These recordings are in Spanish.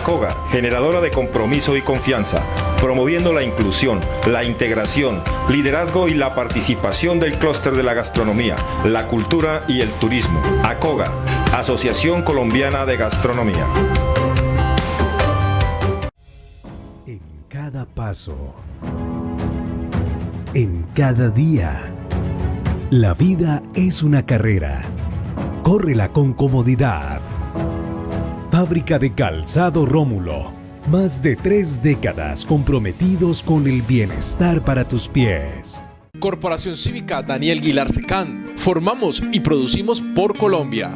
ACOGA, generadora de compromiso y confianza, promoviendo la inclusión, la integración, liderazgo y la participación del clúster de la gastronomía, la cultura y el turismo. ACOGA, Asociación Colombiana de Gastronomía. En cada paso, en cada día, la vida es una carrera. Córrela con comodidad. Fábrica de Calzado Rómulo. Más de 3 décadas comprometidos con el bienestar para tus pies. Corporación Cívica Daniel Guilar Secán. Formamos y producimos por Colombia.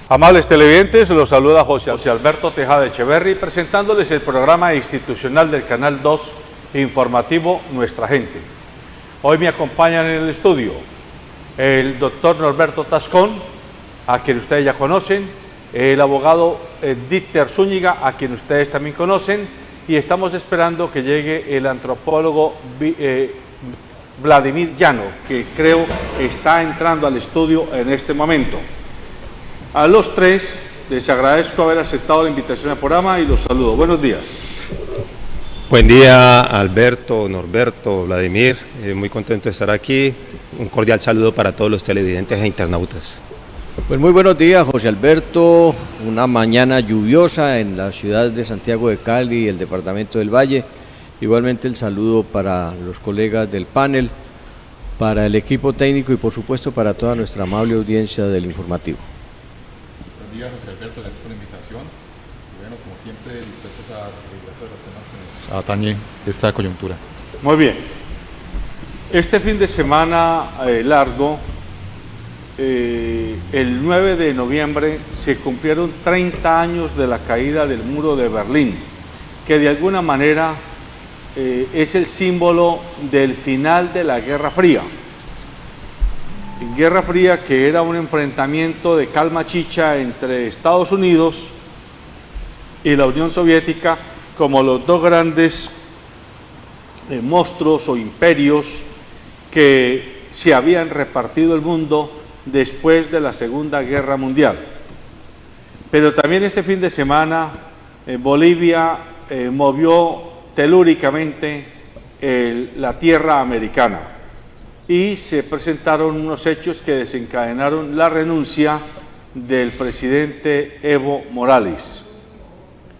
Amables televidentes, los saluda José Alberto Tejada Echeverry, presentándoles el programa institucional del Canal 2 informativo Nuestra Gente. Hoy me acompañan en el estudio el doctor Norberto Tascón, a quien ustedes ya conocen, el abogado Dieter Zúñiga, a quien ustedes también conocen, y estamos esperando que llegue el antropólogo Vladimir Llano, que creo está entrando al estudio en este momento. A los tres les agradezco haber aceptado la invitación al programa y los saludo. Buenos días. Buen día, Alberto, Norberto, Vladimir. Muy contento de estar aquí. Un cordial saludo para todos los televidentes e internautas. Pues muy buenos días, José Alberto. Una mañana lluviosa en la ciudad de Santiago de Cali y el departamento del Valle. Igualmente el saludo para los colegas del panel, para el equipo técnico y por supuesto para toda nuestra amable audiencia del informativo. Buenos días, José Alberto, gracias por la invitación. Y bueno, como siempre, dispuestos a revisar los temas que nos atañe esta coyuntura. Muy bien. Este fin de semana largo, el 9 de noviembre, se cumplieron 30 años de la caída del muro de Berlín, que de alguna manera es el símbolo del final de la Guerra Fría. Guerra Fría, que era un enfrentamiento de calma chicha entre Estados Unidos y la Unión Soviética como los dos grandes monstruos o imperios que se habían repartido el mundo después de la Segunda Guerra Mundial. Pero también este fin de semana Bolivia movió telúricamente la tierra americana y se presentaron unos hechos que desencadenaron la renuncia del presidente Evo Morales.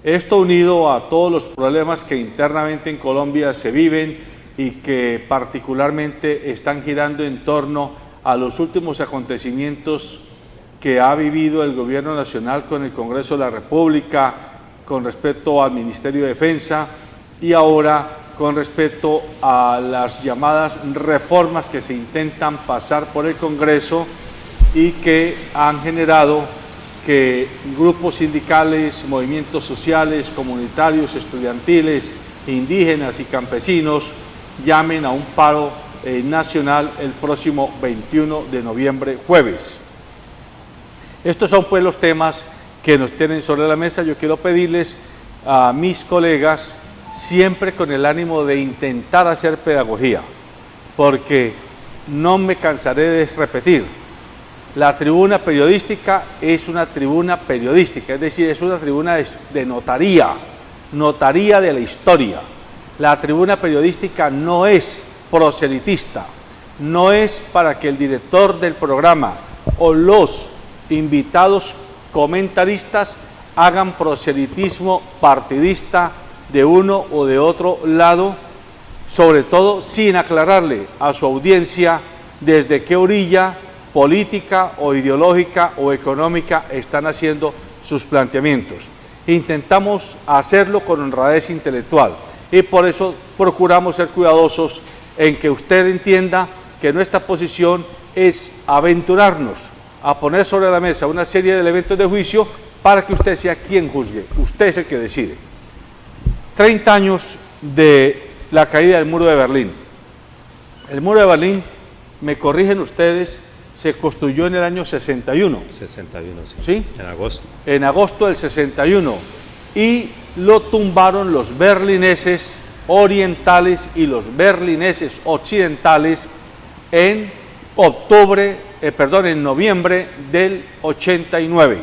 Esto unido a todos los problemas que internamente en Colombia se viven y que particularmente están girando en torno a los últimos acontecimientos que ha vivido el Gobierno Nacional con el Congreso de la República, con respecto al Ministerio de Defensa y ahora con respecto a las llamadas reformas que se intentan pasar por el Congreso y que han generado que grupos sindicales, movimientos sociales, comunitarios, estudiantiles, indígenas y campesinos llamen a un paro nacional el próximo 21 de noviembre, jueves. Estos son pues los temas que nos tienen sobre la mesa. Yo quiero pedirles a mis colegas, siempre con el ánimo de intentar hacer pedagogía, porque no me cansaré de repetir, la tribuna periodística es una tribuna periodística, es decir, es una tribuna de notaría de la historia. La tribuna periodística no es proselitista, no es para que el director del programa o los invitados comentaristas hagan proselitismo partidista de uno o de otro lado, sobre todo sin aclararle a su audiencia desde qué orilla política o ideológica o económica están haciendo sus planteamientos. Intentamos hacerlo con honradez intelectual y por eso procuramos ser cuidadosos en que usted entienda que nuestra posición es aventurarnos a poner sobre la mesa una serie de elementos de juicio para que usted sea quien juzgue. Usted es el que decide. 30 años de la caída del muro de Berlín. El muro de Berlín, me corrigen ustedes, se construyó en el año 61. 61, sí. ¿Sí? En agosto. En agosto del 61. Y lo tumbaron los berlineses orientales y los berlineses occidentales en noviembre del 89.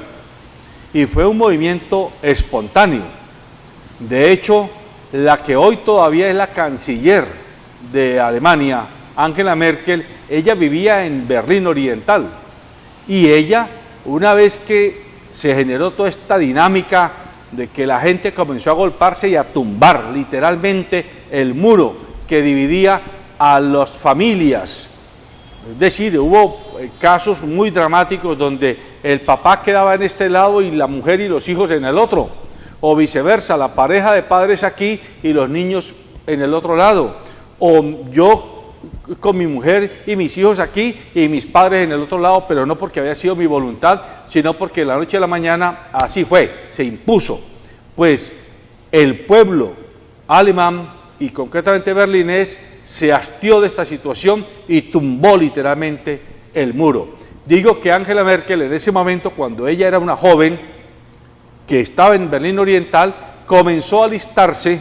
Y fue un movimiento espontáneo. De hecho, la que hoy todavía es la canciller de Alemania, Angela Merkel, ella vivía en Berlín Oriental. Y ella, una vez que se generó toda esta dinámica de que la gente comenzó a golparse y a tumbar literalmente el muro que dividía a las familias. Es decir, hubo casos muy dramáticos donde el papá quedaba en este lado y la mujer y los hijos en el otro, o viceversa, la pareja de padres aquí y los niños en el otro lado, o yo con mi mujer y mis hijos aquí y mis padres en el otro lado, pero no porque había sido mi voluntad, sino porque de la noche a la mañana así fue, se impuso. Pues el pueblo alemán y concretamente berlinés se hastió de esta situación y tumbó literalmente el muro. Digo que Angela Merkel en ese momento, cuando ella era una joven que estaba en Berlín Oriental, comenzó a alistarse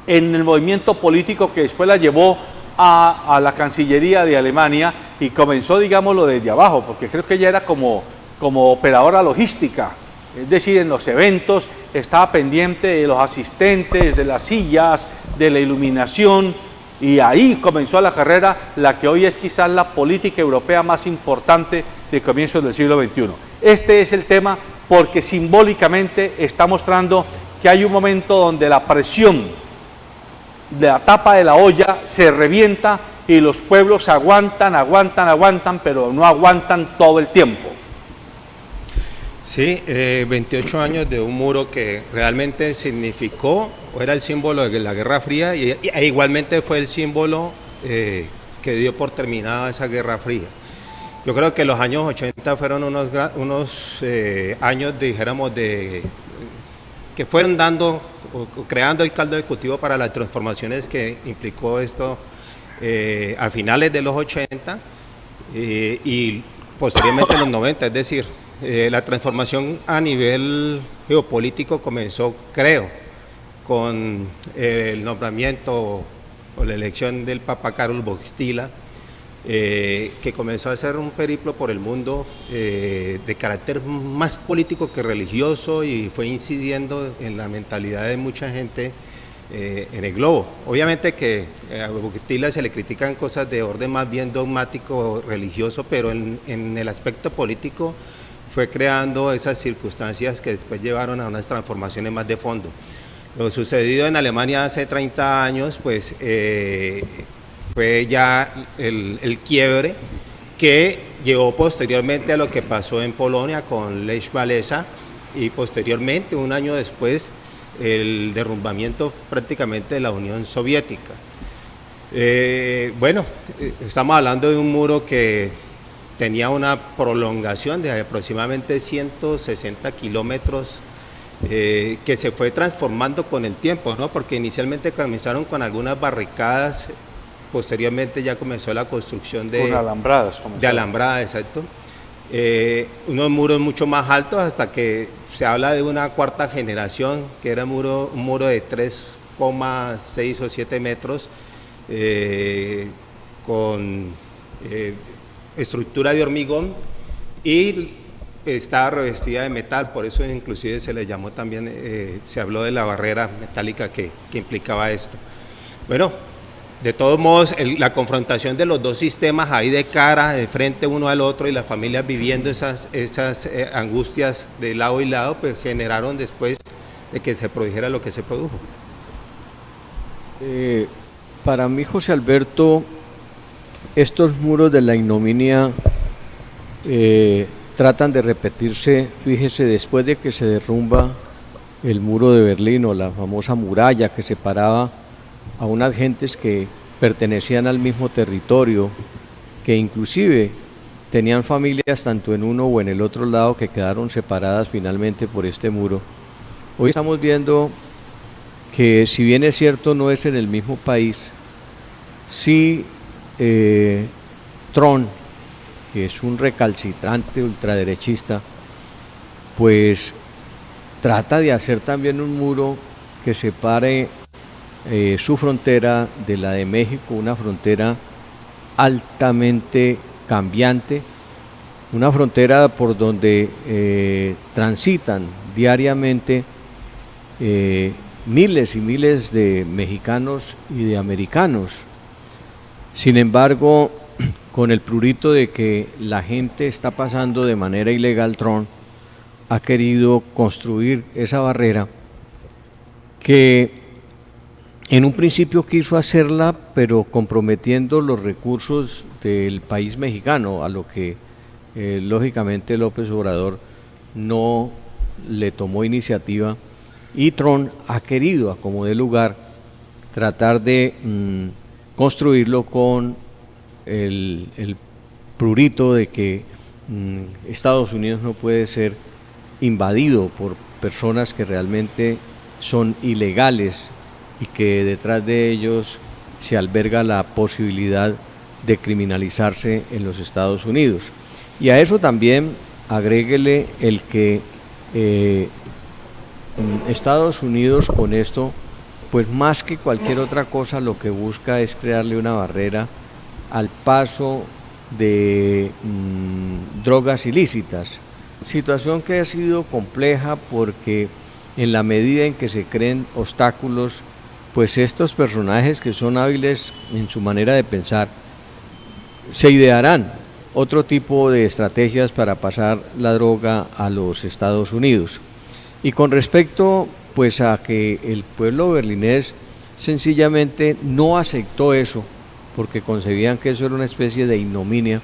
en el movimiento político que después la llevó a la Cancillería de Alemania y comenzó, digámoslo, desde abajo, porque creo que ella era como operadora logística, es decir, en los eventos estaba pendiente de los asistentes, de las sillas, de la iluminación, y ahí comenzó la carrera, la que hoy es quizás la política europea más importante de comienzos del siglo XXI. Este es el tema porque simbólicamente está mostrando que hay un momento donde la presión de la tapa de la olla se revienta y los pueblos aguantan, pero no aguantan todo el tiempo. Sí, 28 años de un muro que realmente significó, o era el símbolo de la Guerra Fría, e igualmente fue el símbolo que dio por terminada esa Guerra Fría. Yo creo que los años 80 fueron unos años, dijéramos, que fueron dando o creando el caldo de cultivo para las transformaciones que implicó esto a finales de los 80 y posteriormente en los 90, es decir, la transformación a nivel geopolítico comenzó, creo, con el nombramiento o la elección del Papa Karol Wojtyła, que comenzó a hacer un periplo por el mundo de carácter más político que religioso y fue incidiendo en la mentalidad de mucha gente en el globo. Obviamente que a Wojtyła se le critican cosas de orden más bien dogmático religioso, pero en el aspecto político fue creando esas circunstancias que después llevaron a unas transformaciones más de fondo. Lo sucedido en Alemania hace 30 años, pues fue ya el quiebre que llevó posteriormente a lo que pasó en Polonia con Lech Walesa y posteriormente, un año después, el derrumbamiento prácticamente de la Unión Soviética. Estamos hablando de un muro que tenía una prolongación de aproximadamente 160 kilómetros que se fue transformando con el tiempo, ¿no? Porque inicialmente comenzaron con algunas barricadas, posteriormente ya comenzó la construcción de alambradas. De alambradas, exacto. Unos muros mucho más altos hasta que se habla de una cuarta generación, que era un muro de 3,6 o 7 metros, con estructura de hormigón y estaba revestida de metal, por eso inclusive se le llamó también, se habló de la barrera metálica que implicaba esto. Bueno, de todos modos, la confrontación de los dos sistemas ahí de cara, de frente uno al otro y las familias viviendo esas angustias de lado y lado, pues generaron después de que se produjera lo que se produjo. Para mí, José Alberto, estos muros de la ignominia tratan de repetirse, fíjese, después de que se derrumba el muro de Berlín o la famosa muralla que separaba a unas gentes que pertenecían al mismo territorio que inclusive tenían familias tanto en uno o en el otro lado que quedaron separadas finalmente por este muro. Hoy estamos viendo que, si bien es cierto, no es en el mismo país, sí Trump, que es un recalcitrante ultraderechista, pues trata de hacer también un muro que separe su frontera de la de México, una frontera altamente cambiante, una frontera por donde transitan diariamente miles y miles de mexicanos y de americanos. Sin embargo, con el prurito de que la gente está pasando de manera ilegal, Trump ha querido construir esa barrera que en un principio quiso hacerla, pero comprometiendo los recursos del país mexicano, a lo que lógicamente López Obrador no le tomó iniciativa, y Trump ha querido, a como dé lugar, tratar de construirlo con el prurito de que Estados Unidos no puede ser invadido por personas que realmente son ilegales y que detrás de ellos se alberga la posibilidad de criminalizarse en los Estados Unidos. Y a eso también agréguele el que Estados Unidos con esto, pues más que cualquier otra cosa, lo que busca es crearle una barrera al paso de drogas ilícitas, situación que ha sido compleja porque en la medida en que se creen obstáculos, pues estos personajes que son hábiles en su manera de pensar, se idearán otro tipo de estrategias para pasar la droga a los Estados Unidos. Y con respecto pues a que el pueblo berlinés sencillamente no aceptó eso, porque concebían que eso era una especie de ignominia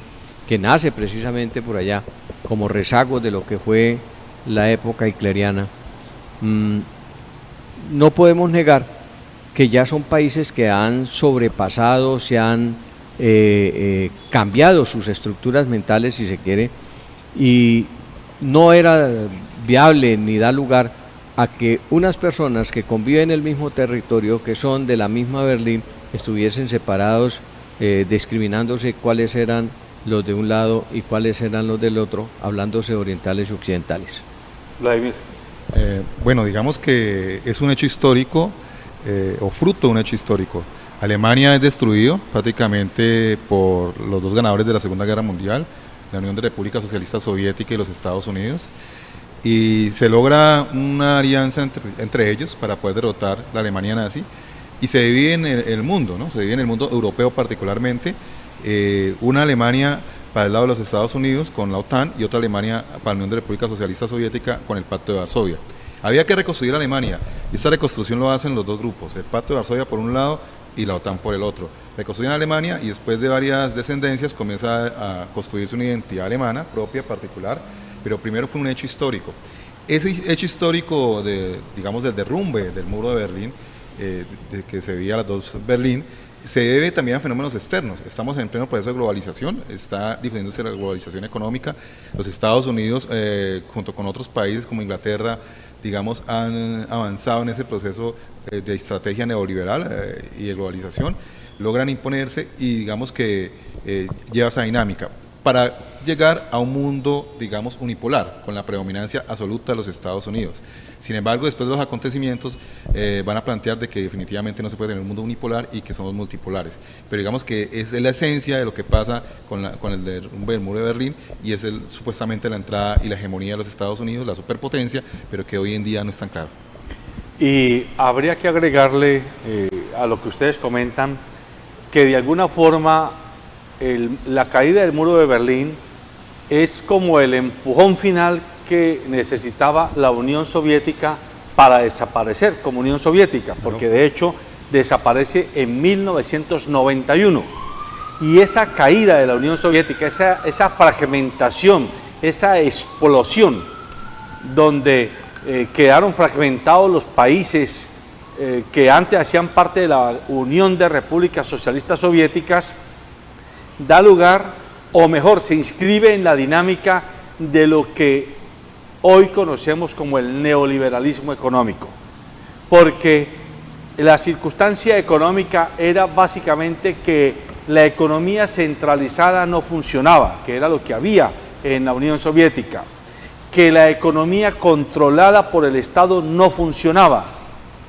que nace precisamente por allá, como rezago de lo que fue la época hitleriana. No podemos negar que ya son países que han sobrepasado, se han cambiado sus estructuras mentales, si se quiere, y no era viable ni da lugar a que unas personas que conviven en el mismo territorio, que son de la misma Berlín, estuviesen separados, discriminándose cuáles eran los de un lado y cuáles eran los del otro, hablándose orientales y occidentales. Vladimir. Bueno, digamos que es un hecho histórico, o fruto de un hecho histórico. Alemania es destruido prácticamente por los dos ganadores de la Segunda Guerra Mundial, la Unión de Repúblicas Socialistas Soviética y los Estados Unidos, y se logra una alianza entre ellos para poder derrotar la Alemania nazi, y se divide en el mundo, ¿no? Se divide en el mundo europeo particularmente, una Alemania para el lado de los Estados Unidos con la OTAN y otra Alemania para la Unión de República Socialista Soviética con el Pacto de Varsovia. Había que reconstruir Alemania, y esta reconstrucción lo hacen los dos grupos, el Pacto de Varsovia por un lado y la OTAN por el otro. Reconstruyen Alemania y después de varias descendencias comienza a construirse una identidad alemana propia, particular, pero primero fue un hecho histórico. Ese hecho histórico digamos, del derrumbe del muro de Berlín, de que se veía las dos Berlín, se debe también a fenómenos externos. Estamos en pleno proceso de globalización, está difundiéndose la globalización económica. Los Estados Unidos, junto con otros países como Inglaterra, digamos, han avanzado en ese proceso de estrategia neoliberal y de globalización, logran imponerse y digamos que lleva esa dinámica para llegar a un mundo, digamos, unipolar, con la predominancia absoluta de los Estados Unidos. Sin embargo, después de los acontecimientos van a plantear de que definitivamente no se puede tener un mundo unipolar y que somos multipolares. Pero digamos que es la esencia de lo que pasa con el derrumbe del muro de Berlín, y es supuestamente la entrada y la hegemonía de los Estados Unidos, la superpotencia, pero que hoy en día no es tan claro. Y habría que agregarle a lo que ustedes comentan, que de alguna forma la caída del muro de Berlín es como el empujón final que necesitaba la Unión Soviética para desaparecer como Unión Soviética, porque de hecho desaparece en 1991. Y esa caída de la Unión Soviética, esa fragmentación, esa explosión, donde quedaron fragmentados los países que antes hacían parte de la Unión de Repúblicas Socialistas Soviéticas, da lugar, o mejor, se inscribe en la dinámica de lo que hoy conocemos como el neoliberalismo económico, porque la circunstancia económica era básicamente que la economía centralizada no funcionaba, que era lo que había en la Unión Soviética, que la economía controlada por el Estado no funcionaba,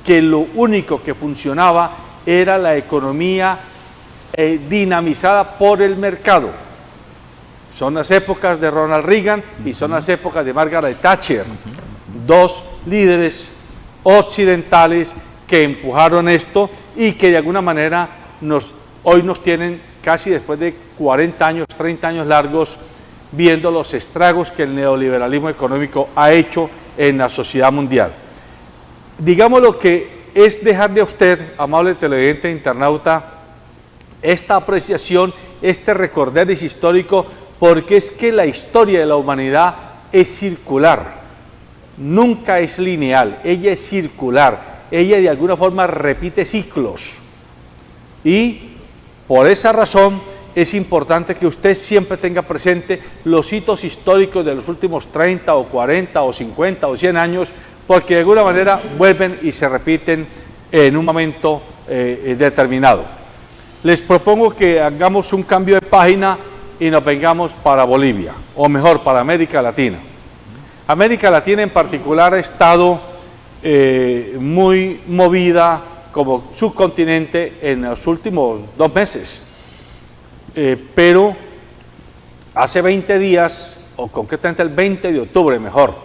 que lo único que funcionaba era la economía dinamizada por el mercado. Son las épocas de Ronald Reagan y son las épocas de Margaret Thatcher, dos líderes occidentales que empujaron esto y que de alguna manera hoy nos tienen casi después de 40 años, 30 años largos, viendo los estragos que el neoliberalismo económico ha hecho en la sociedad mundial. Digamos lo que es dejarle a usted, amable televidente e internauta, esta apreciación, este recorderis histórico, porque es que la historia de la humanidad es circular, nunca es lineal, ella es circular, ella de alguna forma repite ciclos y por esa razón es importante que usted siempre tenga presente los hitos históricos de los últimos 30 o 40 o 50 o 100 años, porque de alguna manera vuelven y se repiten en un momento determinado. Les propongo que hagamos un cambio de página y nos vengamos para Bolivia, o mejor, para América Latina. América Latina en particular ha estado muy movida como subcontinente en los últimos 2 meses. Pero hace 20 días, o concretamente el 20 de octubre mejor,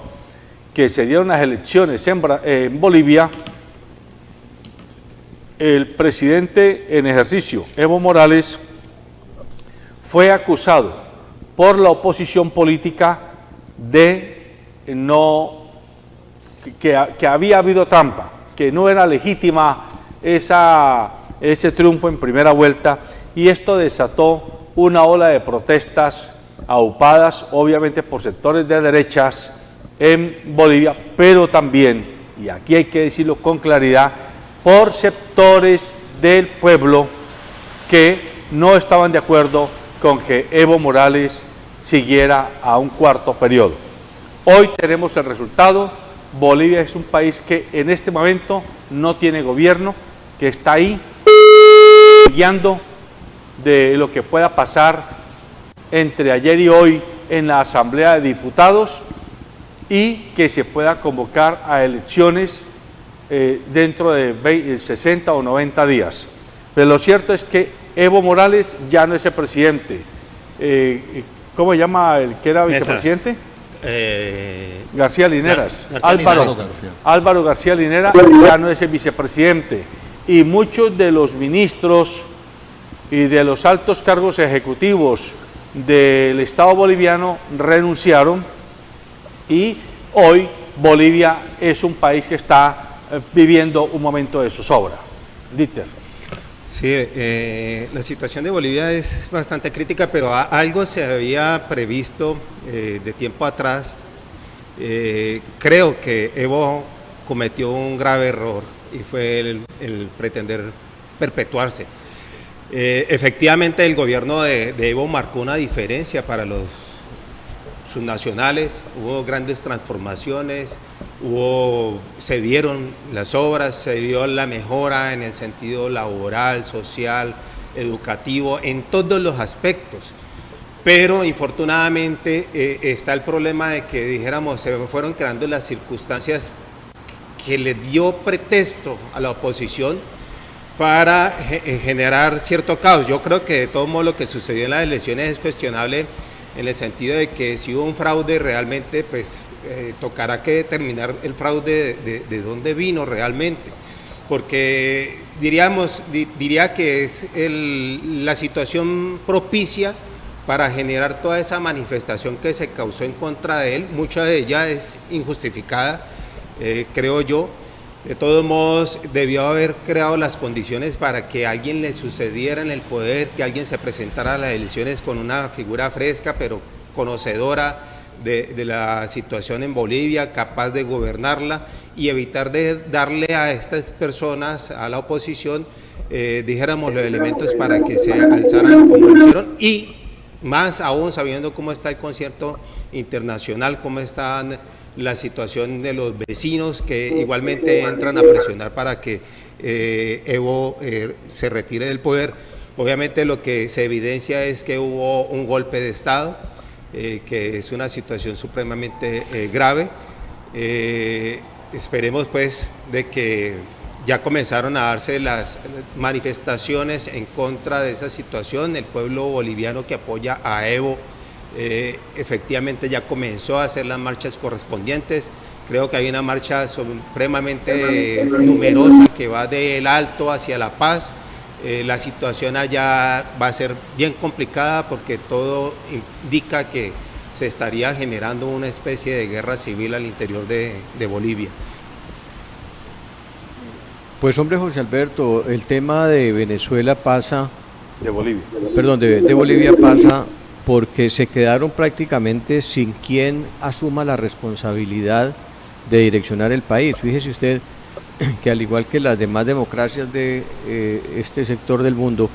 que se dieron las elecciones en Bolivia, el presidente en ejercicio, Evo Morales, fue acusado por la oposición política de que había habido trampa, que no era legítima ese triunfo en primera vuelta, y esto desató una ola de protestas aupadas obviamente por sectores de derechas en Bolivia, pero también, y aquí hay que decirlo con claridad, por sectores del pueblo que no estaban de acuerdo con que Evo Morales siguiera a un cuarto periodo. Hoy tenemos el resultado. Bolivia es un país que en este momento no tiene gobierno, que está ahí guiando de lo que pueda pasar entre ayer y hoy en la Asamblea de Diputados y que se pueda convocar a elecciones dentro de 60 o 90 días. Pero lo cierto es que Evo Morales ya no es el presidente. ¿Cómo se llama el que era vicepresidente? García Lineras. Álvaro García Linera ya no es el vicepresidente. Y muchos de los ministros y de los altos cargos ejecutivos del Estado boliviano renunciaron y hoy Bolivia es un país que está viviendo un momento de zozobra. Dieter. Sí, la situación de Bolivia es bastante crítica, pero algo se había previsto de tiempo atrás. Creo que Evo cometió un grave error y fue el pretender perpetuarse. Efectivamente, el gobierno de Evo marcó una diferencia para los subnacionales, hubo grandes transformaciones, se vieron las obras, se vio la mejora en el sentido laboral, social, educativo, en todos los aspectos. Pero infortunadamente está el problema de que, dijéramos, se fueron creando las circunstancias que le dio pretexto a la oposición para generar cierto caos. Yo creo que de todo modo lo que sucedió en las elecciones es cuestionable en el sentido de que si hubo un fraude realmente, pues tocará que determinar el fraude de dónde vino realmente, porque diría que es la situación propicia para generar toda esa manifestación que se causó en contra de él. Mucha de ella es injustificada, creo yo. De todos modos, debió haber creado las condiciones para que alguien le sucediera en el poder, que alguien se presentara a las elecciones con una figura fresca, pero conocedora de la situación en Bolivia, capaz de gobernarla y evitar de darle a estas personas, a la oposición, dijéramos, los elementos para que se alzaran como lo hicieron, y más aún sabiendo cómo está el concierto internacional, cómo está la situación de los vecinos que igualmente entran a presionar para que Evo se retire del poder. Obviamente lo que se evidencia es que hubo un golpe de Estado, que es una situación supremamente grave. Esperemos pues de que ya comenzaron a darse las manifestaciones en contra de esa situación. El pueblo boliviano que apoya a Evo efectivamente ya comenzó a hacer las marchas correspondientes. Creo que hay una marcha supremamente numerosa que va del Alto hacia La Paz. La situación allá va a ser bien complicada porque todo indica que se estaría generando una especie de guerra civil al interior de Bolivia. Pues hombre, José Alberto, el tema de Venezuela pasa... De Bolivia. Perdón, de Bolivia pasa porque se quedaron prácticamente sin quien asuma la responsabilidad de direccionar el país. Fíjese usted que al igual que las demás democracias de este sector del mundo,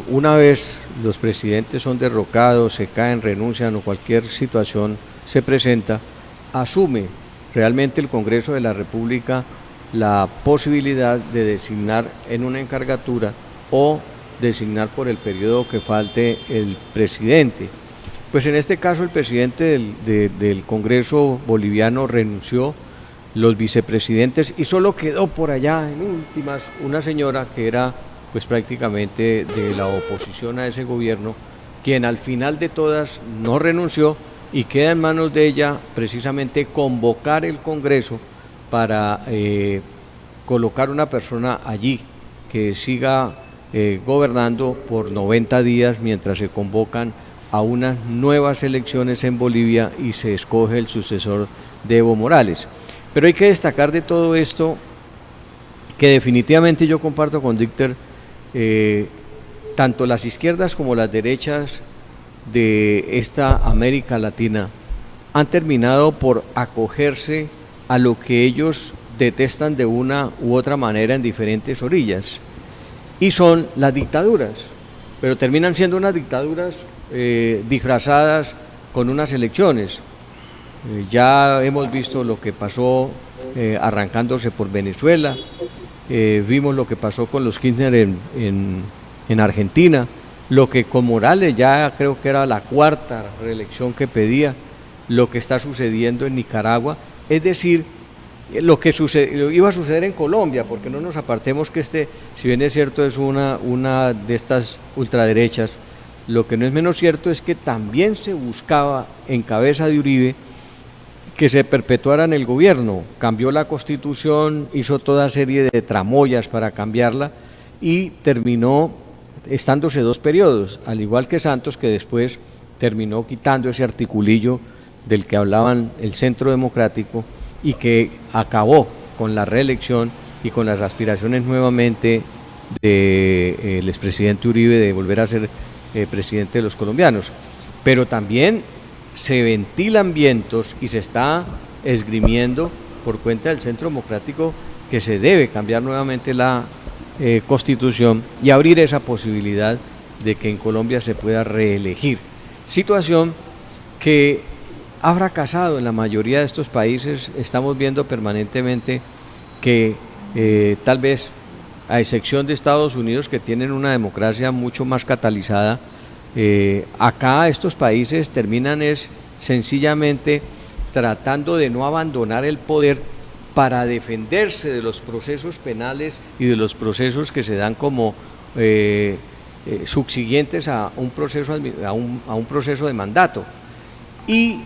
una vez los presidentes son derrocados, se caen, renuncian o cualquier situación se presenta, asume realmente el Congreso de la República la posibilidad de designar en una encargatura o designar por el periodo que falte el presidente. Pues en este caso el presidente del Congreso boliviano renunció, los vicepresidentes, y solo quedó por allá en últimas una señora que era pues prácticamente de la oposición a ese gobierno, quien al final de todas no renunció y queda en manos de ella precisamente convocar el Congreso para colocar una persona allí que siga gobernando por 90 días mientras se convocan a unas nuevas elecciones en Bolivia y se escoge el sucesor de Evo Morales. Pero hay que destacar de todo esto que definitivamente yo comparto con Dícter, tanto las izquierdas como las derechas de esta América Latina han terminado por acogerse a lo que ellos detestan de una u otra manera en diferentes orillas, y son las dictaduras, pero terminan siendo unas dictaduras disfrazadas con unas elecciones. Ya hemos visto lo que pasó arrancándose por Venezuela, vimos lo que pasó con los Kirchner en Argentina, lo que con Morales ya creo que era la cuarta reelección que pedía, lo que está sucediendo en Nicaragua, es decir, lo que iba a suceder en Colombia, porque no nos apartemos que si bien es cierto, es una de estas ultraderechas, lo que no es menos cierto es que también se buscaba en cabeza de Uribe que se perpetuara en el gobierno, cambió la Constitución, hizo toda serie de tramoyas para cambiarla y terminó estándose 2 periodos, al igual que Santos, que después terminó quitando ese articulillo del que hablaban el Centro Democrático y que acabó con la reelección y con las aspiraciones nuevamente del expresidente Uribe de volver a ser presidente de los colombianos. Pero también se ventilan vientos y se está esgrimiendo por cuenta del Centro Democrático que se debe cambiar nuevamente la Constitución y abrir esa posibilidad de que en Colombia se pueda reelegir. Situación que ha fracasado en la mayoría de estos países. Estamos viendo permanentemente que tal vez, a excepción de Estados Unidos, que tienen una democracia mucho más catalizada, acá estos países terminan sencillamente tratando de no abandonar el poder para defenderse de los procesos penales y de los procesos que se dan como subsiguientes a un proceso de mandato, y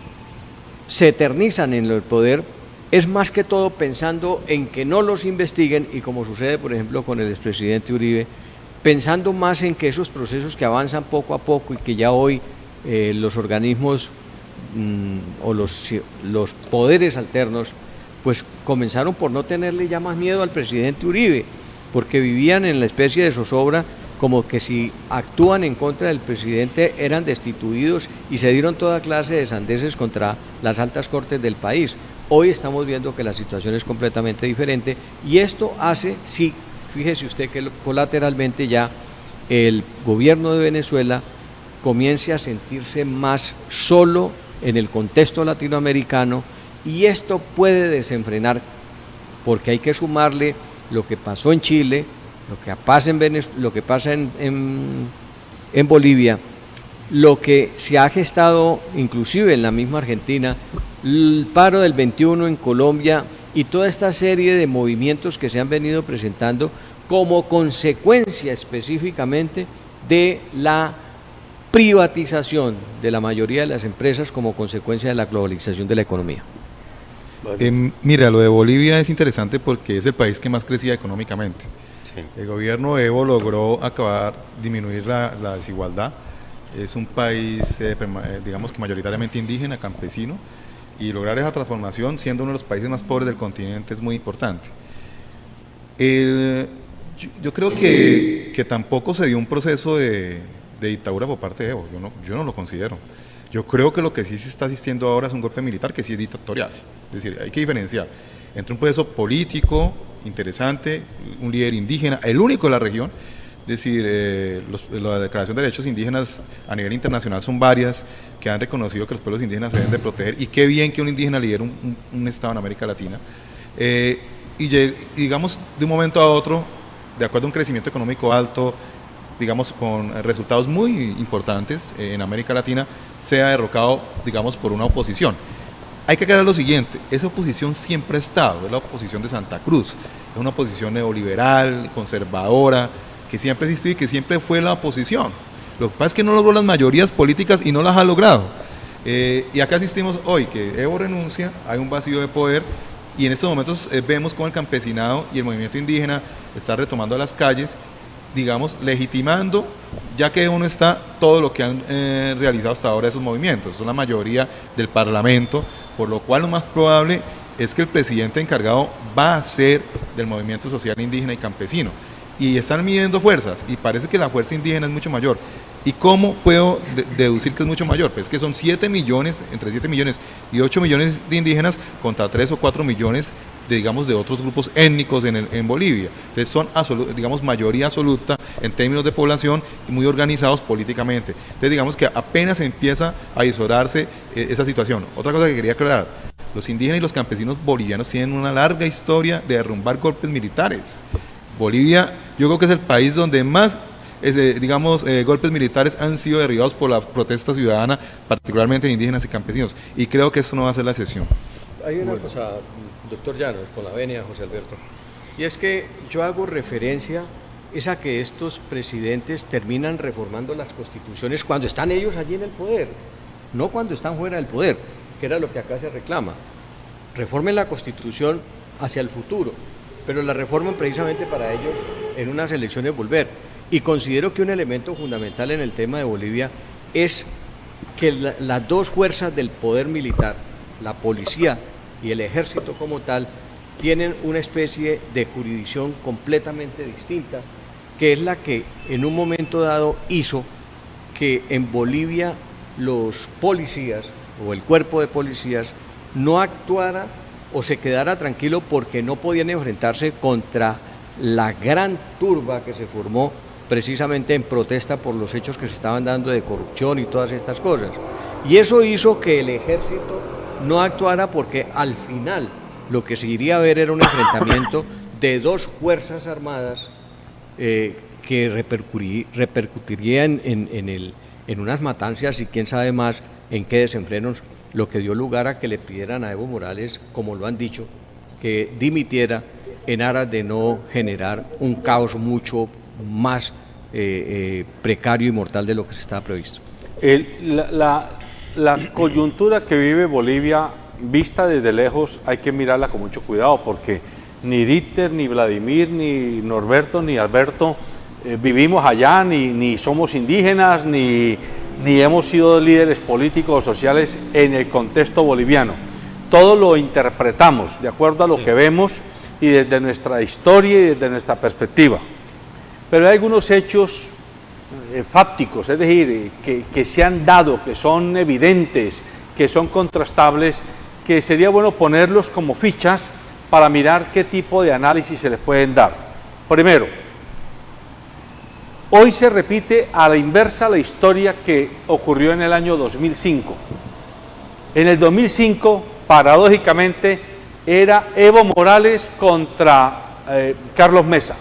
se eternizan en el poder, es más que todo pensando en que no los investiguen, y como sucede por ejemplo con el expresidente Uribe, pensando más en que esos procesos que avanzan poco a poco y que ya hoy los organismos o los poderes alternos pues comenzaron por no tenerle ya más miedo al presidente Uribe, porque vivían en la especie de zozobra como que si actúan en contra del presidente eran destituidos, y se dieron toda clase de sandeces contra las altas cortes del país. Hoy estamos viendo que la situación es completamente diferente, y esto hace sí fíjese usted que colateralmente ya el gobierno de Venezuela comience a sentirse más solo en el contexto latinoamericano, y esto puede desenfrenar, porque hay que sumarle lo que pasó en Chile, lo que pasa en Bolivia, lo que se ha gestado inclusive en la misma Argentina, el paro del 21 en Colombia y toda esta serie de movimientos que se han venido presentando como consecuencia específicamente de la privatización de la mayoría de las empresas como consecuencia de la globalización de la economía. Mira, lo de Bolivia es interesante porque es el país que más crecía económicamente. Sí. El gobierno de Evo logró disminuir la desigualdad. Es un país, digamos que mayoritariamente indígena, campesino, y lograr esa transformación siendo uno de los países más pobres del continente es muy importante. Yo creo que tampoco se dio un proceso de dictadura por parte de Evo, yo no lo considero. Yo creo que lo que sí se está asistiendo ahora es un golpe militar que sí es dictatorial. Es decir, hay que diferenciar entre un proceso político interesante, un líder indígena, el único de la región. Es decir, la Declaración de Derechos Indígenas a nivel internacional son varias que han reconocido que los pueblos indígenas se deben de proteger, y qué bien que un indígena lidere un estado en América Latina. Y digamos, de un momento a otro, de acuerdo a un crecimiento económico alto, digamos, con resultados muy importantes en América Latina, sea derrocado, digamos, por una oposición. Hay que aclarar lo siguiente: esa oposición siempre ha estado, es la oposición de Santa Cruz, es una oposición neoliberal, conservadora, que siempre ha existido y que siempre fue la oposición. Lo que pasa es que no logró las mayorías políticas y no las ha logrado. Y acá asistimos hoy que Evo renuncia, hay un vacío de poder, y en estos momentos vemos cómo el campesinado y el movimiento indígena está retomando las calles, digamos, legitimando, ya que Evo no está, todo lo que han realizado hasta ahora esos movimientos, son la mayoría del Parlamento, por lo cual lo más probable es que el presidente encargado va a ser del movimiento social indígena y campesino, y están midiendo fuerzas, y parece que la fuerza indígena es mucho mayor. ¿Y cómo puedo deducir que es mucho mayor? Pues que son 7 millones, entre 7 millones y 8 millones de indígenas contra 3 o 4 millones de otros grupos étnicos en Bolivia. Entonces son, digamos, mayoría absoluta en términos de población y muy organizados políticamente. Entonces digamos que apenas empieza a disoldarse esa situación. Otra cosa que quería aclarar: los indígenas y los campesinos bolivianos tienen una larga historia de derrumbar golpes militares. Bolivia, yo creo que es el país donde más golpes militares han sido derribados por la protesta ciudadana, particularmente de indígenas y campesinos, y creo que eso no va a ser la excepción. Hay una cosa, doctor Llanos, con la venia, José Alberto, y es que yo hago referencia es a que estos presidentes terminan reformando las constituciones cuando están ellos allí en el poder, no cuando están fuera del poder, que era lo que acá se reclama. Reformen la constitución hacia el futuro, pero la reforman precisamente para ellos en unas elecciones volver. Y considero que un elemento fundamental en el tema de Bolivia es que las dos fuerzas del poder militar, la policía y el ejército como tal, tienen una especie de jurisdicción completamente distinta, que es la que en un momento dado hizo que en Bolivia los policías o el cuerpo de policías no actuara o se quedara tranquilo porque no podían enfrentarse contra la gran turba que se formó precisamente en protesta por los hechos que se estaban dando de corrupción y todas estas cosas. Y eso hizo que el ejército no actuara, porque al final lo que se iría a ver era un enfrentamiento de dos fuerzas armadas que repercutirían en unas matanzas y quién sabe más en qué desenfrenos, lo que dio lugar a que le pidieran a Evo Morales, como lo han dicho, que dimitiera en aras de no generar un caos mucho más precario y mortal de lo que se estaba previsto. La coyuntura que vive Bolivia, vista desde lejos, hay que mirarla con mucho cuidado, porque ni Dieter, ni Vladimir, ni Norberto, ni Alberto vivimos allá, ni somos indígenas, ni hemos sido líderes políticos o sociales en el contexto boliviano. Todo lo interpretamos de acuerdo a lo que vemos y desde nuestra historia y desde nuestra perspectiva. Pero hay algunos hechos fácticos, es decir, que se han dado, que son evidentes, que son contrastables, que sería bueno ponerlos como fichas para mirar qué tipo de análisis se les pueden dar. Primero, hoy se repite a la inversa la historia que ocurrió en el año 2005. En el 2005, paradójicamente, era Evo Morales contra Carlos Mesa.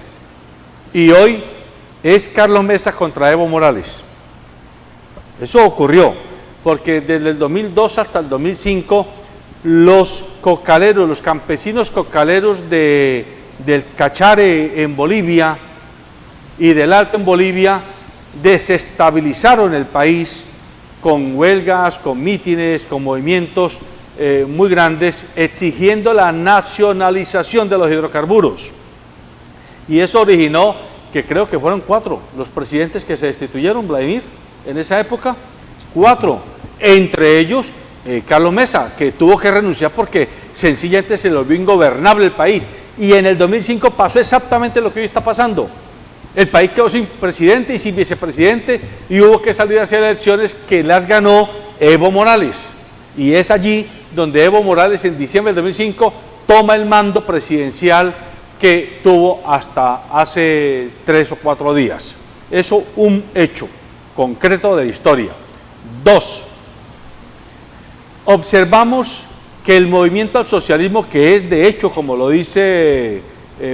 Y hoy es Carlos Mesa contra Evo Morales. Eso ocurrió, porque desde el 2002 hasta el 2005, los cocaleros, los campesinos cocaleros del Cachare en Bolivia y del Alto en Bolivia desestabilizaron el país con huelgas, con mítines, con movimientos muy grandes, exigiendo la nacionalización de los hidrocarburos. Y eso originó que creo que fueron 4 los presidentes que se destituyeron, Vladimir, en esa época, 4, entre ellos Carlos Mesa, que tuvo que renunciar porque sencillamente se le volvió ingobernable el país. Y en el 2005 pasó exactamente lo que hoy está pasando. El país quedó sin presidente y sin vicepresidente y hubo que salir a hacer elecciones que las ganó Evo Morales. Y es allí donde Evo Morales en diciembre del 2005 toma el mando presidencial que tuvo hasta hace 3 o 4 días. Eso un hecho concreto de la historia. 2. Observamos que el movimiento al socialismo, que es de hecho, como lo dice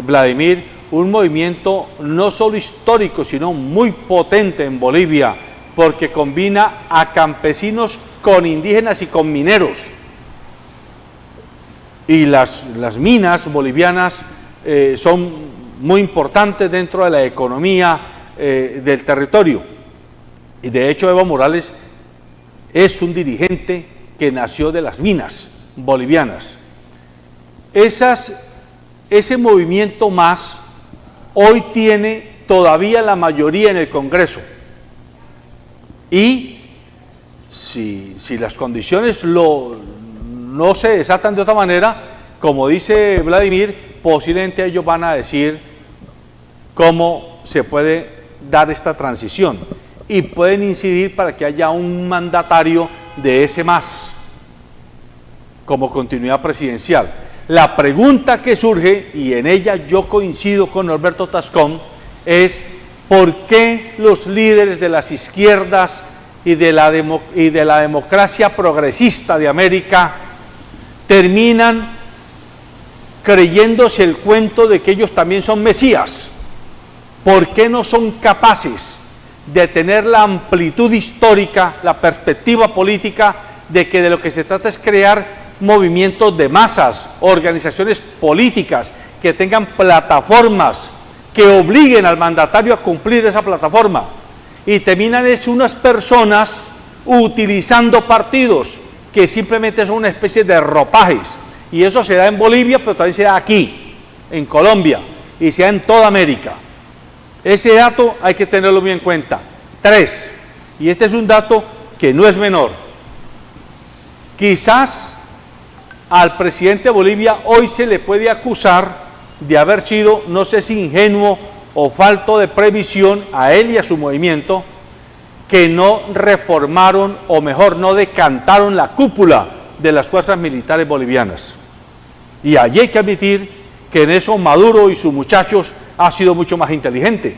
Vladimir, un movimiento no solo histórico, sino muy potente en Bolivia, porque combina a campesinos con indígenas y con mineros. Y las minas bolivianas son muy importantes dentro de la economía del territorio. Y de hecho Evo Morales es un dirigente que nació de las minas bolivianas. Ese movimiento más hoy tiene todavía la mayoría en el Congreso. Y si las condiciones no se desatan de otra manera, como dice Vladimir, posiblemente ellos van a decir cómo se puede dar esta transición y pueden incidir para que haya un mandatario de ese más como continuidad presidencial. La pregunta que surge, y en ella yo coincido con Norberto Tascón, es ¿por qué los líderes de las izquierdas y de la democracia progresista de América terminan creyéndose el cuento de que ellos también son mesías? ¿Por qué no son capaces de tener la amplitud histórica, la perspectiva política de que de lo que se trata es crear movimientos de masas, organizaciones políticas que tengan plataformas que obliguen al mandatario a cumplir esa plataforma? Y terminan es unas personas utilizando partidos que simplemente son una especie de ropajes, y eso se da en Bolivia, pero también se da aquí, en Colombia, y se da en toda América. Ese dato hay que tenerlo muy en cuenta. 3, y este es un dato que no es menor, quizás al presidente de Bolivia hoy se le puede acusar de haber sido, no sé si ingenuo o falto de previsión, a él y a su movimiento, que no reformaron, o mejor, no decantaron la cúpula de las fuerzas militares bolivianas. Y allí hay que admitir que en eso Maduro y sus muchachos ha sido mucho más inteligente,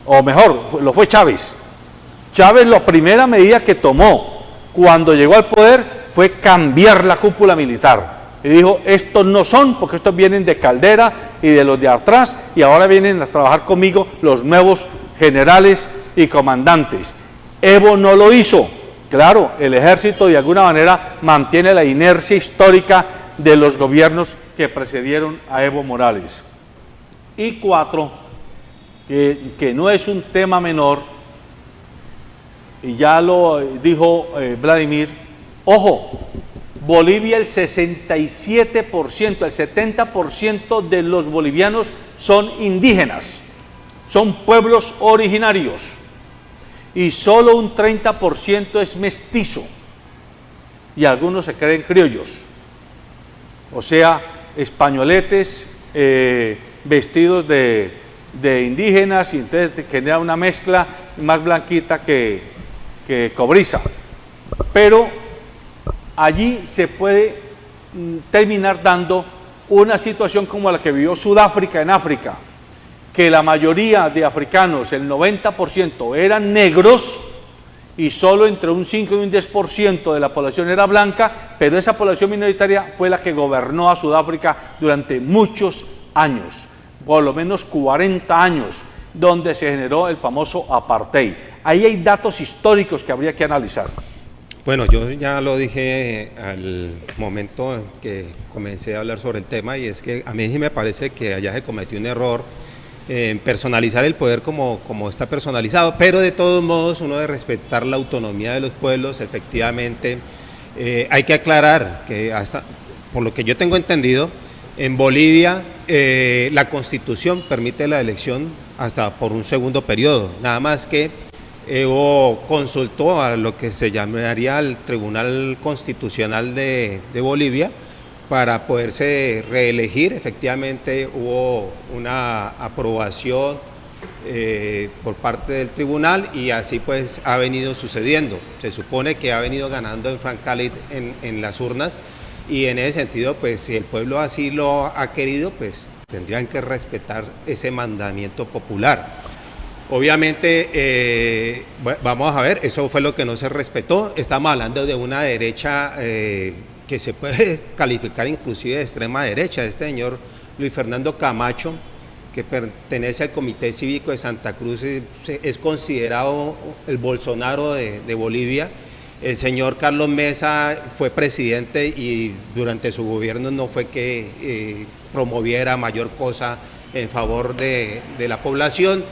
o mejor, lo fue Chávez. Chávez, la primera medida que tomó cuando llegó al poder fue cambiar la cúpula militar. Y dijo, estos no son, porque estos vienen de Caldera y de los de atrás, y ahora vienen a trabajar conmigo los nuevos generales y comandantes. Evo no lo hizo. Claro, el ejército de alguna manera mantiene la inercia histórica de los gobiernos que precedieron a Evo Morales. Y 4, que no es un tema menor, y ya lo dijo Vladimir, ojo, Bolivia el 67%, el 70% de los bolivianos son indígenas, son pueblos originarios, y solo un 30% es mestizo, y algunos se creen criollos, o sea, españoletes vestidos de indígenas, y entonces genera una mezcla más blanquita que cobriza. Pero allí se puede terminar dando una situación como la que vivió Sudáfrica en África, que la mayoría de africanos, el 90%, eran negros y solo entre un 5 y un 10% de la población era blanca, pero esa población minoritaria fue la que gobernó a Sudáfrica durante muchos años, por lo menos 40 años, donde se generó el famoso apartheid. Ahí hay datos históricos que habría que analizar. Bueno, yo ya lo dije al momento en que comencé a hablar sobre el tema, y es que a mí sí me parece que allá se cometió un error en personalizar el poder como está personalizado, pero de todos modos uno debe respetar la autonomía de los pueblos. Efectivamente, hay que aclarar que hasta, por lo que yo tengo entendido, en Bolivia la Constitución permite la elección hasta por un segundo periodo, nada más que Evo consultó a lo que se llamaría el Tribunal Constitucional de Bolivia para poderse reelegir. Efectivamente hubo una aprobación por parte del tribunal y así pues ha venido sucediendo. Se supone que ha venido ganando en Frank Khalid en las urnas, y en ese sentido pues si el pueblo así lo ha querido, pues tendrían que respetar ese mandamiento popular. Obviamente, vamos a ver, eso fue lo que no se respetó. Estamos hablando de una derecha que se puede calificar inclusive de extrema derecha. Este señor Luis Fernando Camacho, que pertenece al Comité Cívico de Santa Cruz, es considerado el Bolsonaro de Bolivia. El señor Carlos Mesa fue presidente y durante su gobierno no fue que promoviera mayor cosa en favor de la población.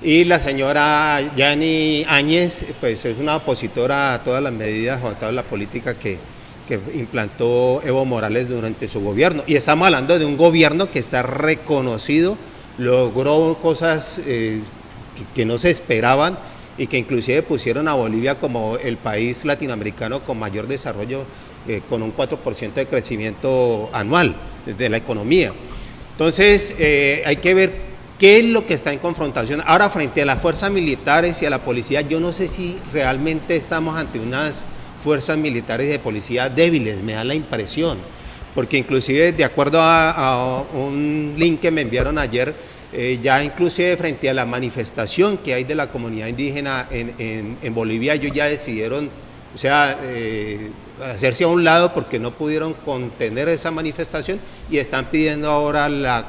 Y la señora Yani Áñez, pues es una opositora a todas las medidas o a toda la política que implantó Evo Morales durante su gobierno. Y estamos hablando de un gobierno que está reconocido, logró cosas que no se esperaban y que inclusive pusieron a Bolivia como el país latinoamericano con mayor desarrollo, con un 4% de crecimiento anual de la economía. Entonces hay que ver qué es lo que está en confrontación. Ahora, frente a las fuerzas militares y a la policía, yo no sé si realmente estamos ante unas fuerzas militares y de policía débiles, me da la impresión, porque inclusive de acuerdo a un link que me enviaron ayer, ya inclusive frente a la manifestación que hay de la comunidad indígena en Bolivia, ellos ya decidieron, o sea, hacerse a un lado porque no pudieron contener esa manifestación y están pidiendo ahora la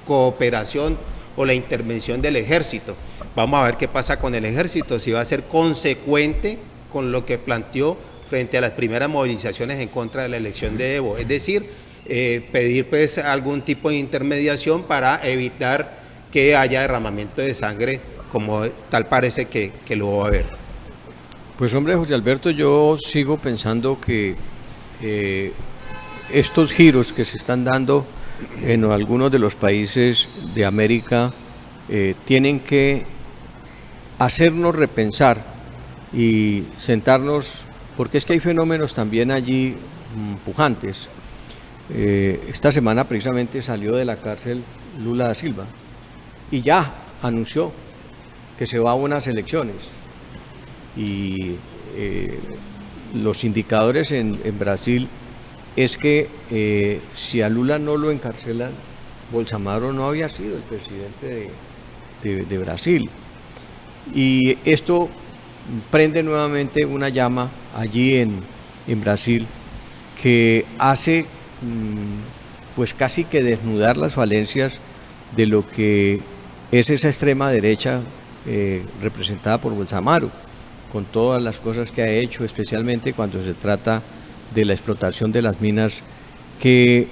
cooperación o la intervención del ejército. Vamos a ver qué pasa con el ejército, si va a ser consecuente con lo que planteó frente a las primeras movilizaciones en contra de la elección de Evo, es decir, pedir pues algún tipo de intermediación para evitar que haya derramamiento de sangre, como tal parece que lo va a haber. Pues hombre, José Alberto, yo sigo pensando que estos giros que se están dando en algunos de los países de América tienen que hacernos repensar y sentarnos, porque es que hay fenómenos también allí pujantes. Esta semana precisamente salió de la cárcel Lula da Silva y ya anunció que se va a unas elecciones, y los indicadores en Brasil es que si a Lula no lo encarcelan, Bolsonaro no había sido el presidente de Brasil. Y esto prende nuevamente una llama allí en Brasil que hace pues casi que desnudar las falencias de lo que es esa extrema derecha representada por Bolsonaro, con todas las cosas que ha hecho, especialmente cuando se trata de la explotación de las minas, que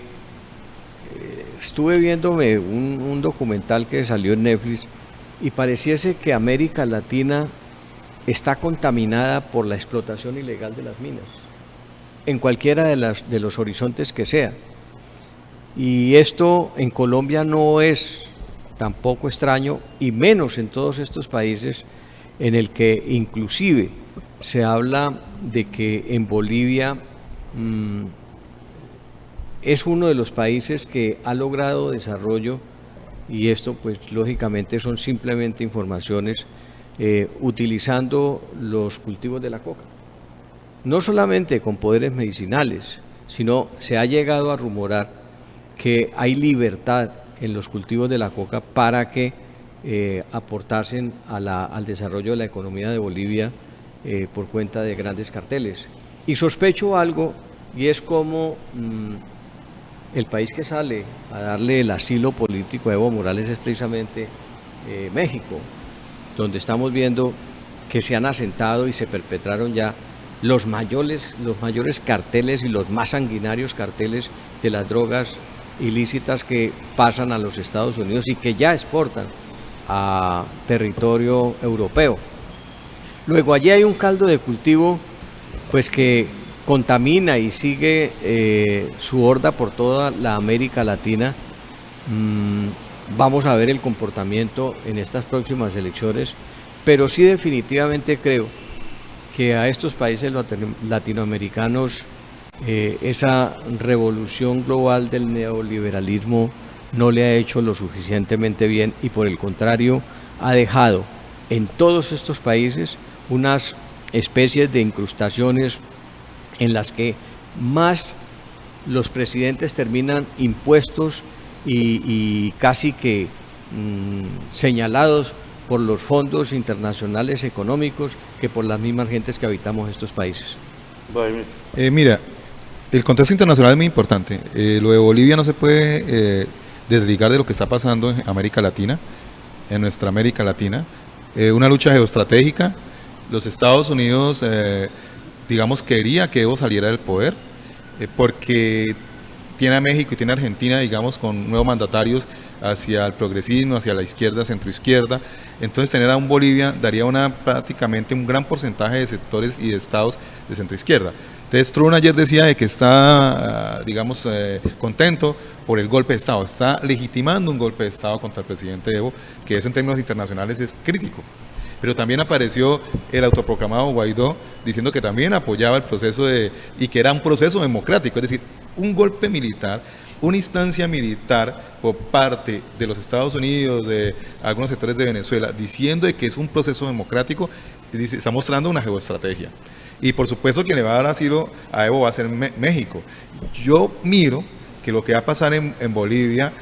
estuve viéndome un documental que salió en Netflix y pareciese que América Latina está contaminada por la explotación ilegal de las minas, en cualquiera de los horizontes que sea. Y esto en Colombia no es tampoco extraño, y menos en todos estos países en el que inclusive se habla de que en Bolivia es uno de los países que ha logrado desarrollo, y esto pues lógicamente son simplemente informaciones, utilizando los cultivos de la coca, no solamente con poderes medicinales, sino se ha llegado a rumorar que hay libertad en los cultivos de la coca para que aportasen al desarrollo de la economía de Bolivia por cuenta de grandes carteles. Y sospecho algo, y es como el país que sale a darle el asilo político a Evo Morales es precisamente México, donde estamos viendo que se han asentado y se perpetraron ya los mayores carteles y los más sanguinarios carteles de las drogas ilícitas que pasan a los Estados Unidos y que ya exportan a territorio europeo. Luego allí hay un caldo de cultivo pues que contamina y sigue su horda por toda la América Latina. Vamos a ver el comportamiento en estas próximas elecciones, pero sí definitivamente creo que a estos países latinoamericanos esa revolución global del neoliberalismo no le ha hecho lo suficientemente bien y por el contrario ha dejado en todos estos países unas especies de incrustaciones en las que más los presidentes terminan impuestos y casi que señalados por los fondos internacionales económicos que por las mismas gentes que habitamos estos países. Mira, el contexto internacional es muy importante. Lo de Bolivia no se puede desligar de lo que está pasando en América Latina, en nuestra América Latina. Una lucha geoestratégica. Los Estados Unidos, digamos, quería que Evo saliera del poder, porque tiene a México y tiene a Argentina, digamos, con nuevos mandatarios hacia el progresismo, hacia la izquierda, centroizquierda. Entonces tener a un Bolivia daría prácticamente un gran porcentaje de sectores y de estados de centroizquierda. Entonces Trump ayer decía de que está, digamos, contento por el golpe de Estado, está legitimando un golpe de Estado contra el presidente Evo, que eso en términos internacionales es crítico. Pero también apareció el autoproclamado Guaidó diciendo que también apoyaba el proceso y que era un proceso democrático, es decir, un golpe militar, una instancia militar por parte de los Estados Unidos, de algunos sectores de Venezuela, diciendo de que es un proceso democrático, está mostrando una geoestrategia. Y por supuesto quien le va a dar asilo a Evo va a ser México. Yo miro que lo que va a pasar en Bolivia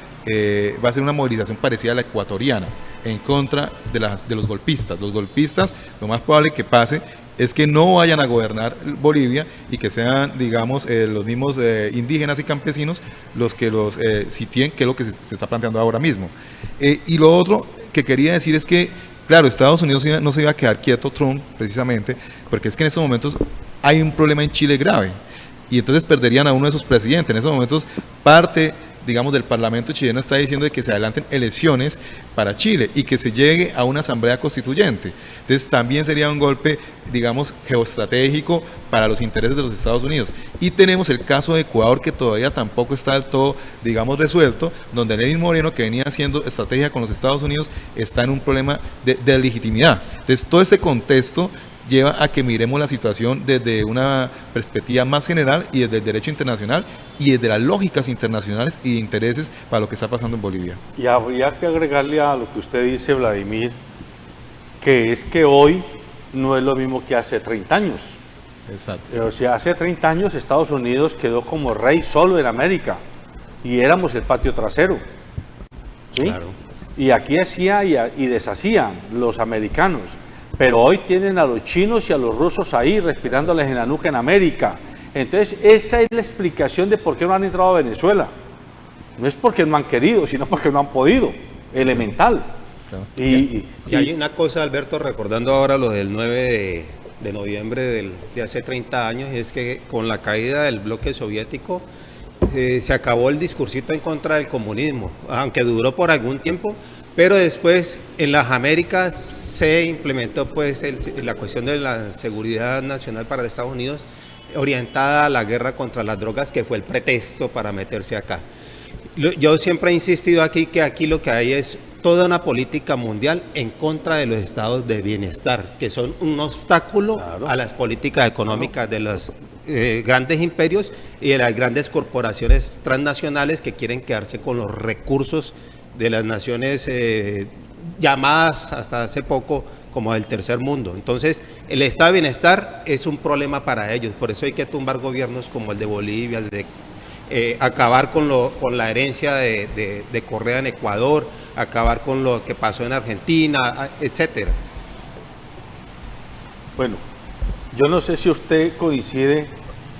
va a ser una movilización parecida a la ecuatoriana en contra de los golpistas. Los golpistas, lo más probable que pase es que no vayan a gobernar Bolivia y que sean, digamos, los mismos indígenas y campesinos los que los sitien, que es lo que se está planteando ahora mismo. Y lo otro que quería decir es que, claro, Estados Unidos no se iba a quedar quieto, Trump, precisamente, porque es que en estos momentos hay un problema en Chile grave, y entonces perderían a uno de sus presidentes. En estos momentos parte, digamos, del Parlamento chileno está diciendo de que se adelanten elecciones para Chile y que se llegue a una asamblea constituyente. Entonces también sería un golpe, digamos, geoestratégico para los intereses de los Estados Unidos. Y tenemos el caso de Ecuador, que todavía tampoco está del todo, digamos, resuelto, donde Lenín Moreno, que venía haciendo estrategia con los Estados Unidos, está en un problema de legitimidad. Entonces todo este contexto lleva a que miremos la situación desde una perspectiva más general y desde el derecho internacional y desde las lógicas internacionales y de intereses para lo que está pasando en Bolivia. Y habría que agregarle a lo que usted dice, Vladimir, que es que hoy no es lo mismo que hace 30 años. Exacto. O sea, hace 30 años Estados Unidos quedó como rey solo en América y éramos el patio trasero. ¿Sí? Claro. Y aquí hacía y deshacían los americanos. Pero hoy tienen a los chinos y a los rusos ahí respirándoles en la nuca en América. Entonces esa es la explicación de por qué no han entrado a Venezuela. No es porque no han querido, sino porque no han podido. Elemental. Claro. Y hay una cosa, Alberto, recordando ahora lo del 9 de noviembre de hace 30 años, es que con la caída del bloque soviético se acabó el discursito en contra del comunismo, aunque duró por algún tiempo, pero después en las Américas se implementó pues la cuestión de la seguridad nacional para Estados Unidos, orientada a la guerra contra las drogas, que fue el pretexto para meterse acá. Yo siempre he insistido aquí que aquí lo que hay es toda una política mundial en contra de los estados de bienestar, que son un obstáculo a las políticas económicas de los grandes imperios y de las grandes corporaciones transnacionales que quieren quedarse con los recursos de las naciones llamadas hasta hace poco como del tercer mundo. Entonces, el estado de bienestar es un problema para ellos, por eso hay que tumbar gobiernos como el de Bolivia, el de acabar con la herencia de Correa en Ecuador, acabar con lo que pasó en Argentina, etcétera. Bueno, yo no sé si usted coincide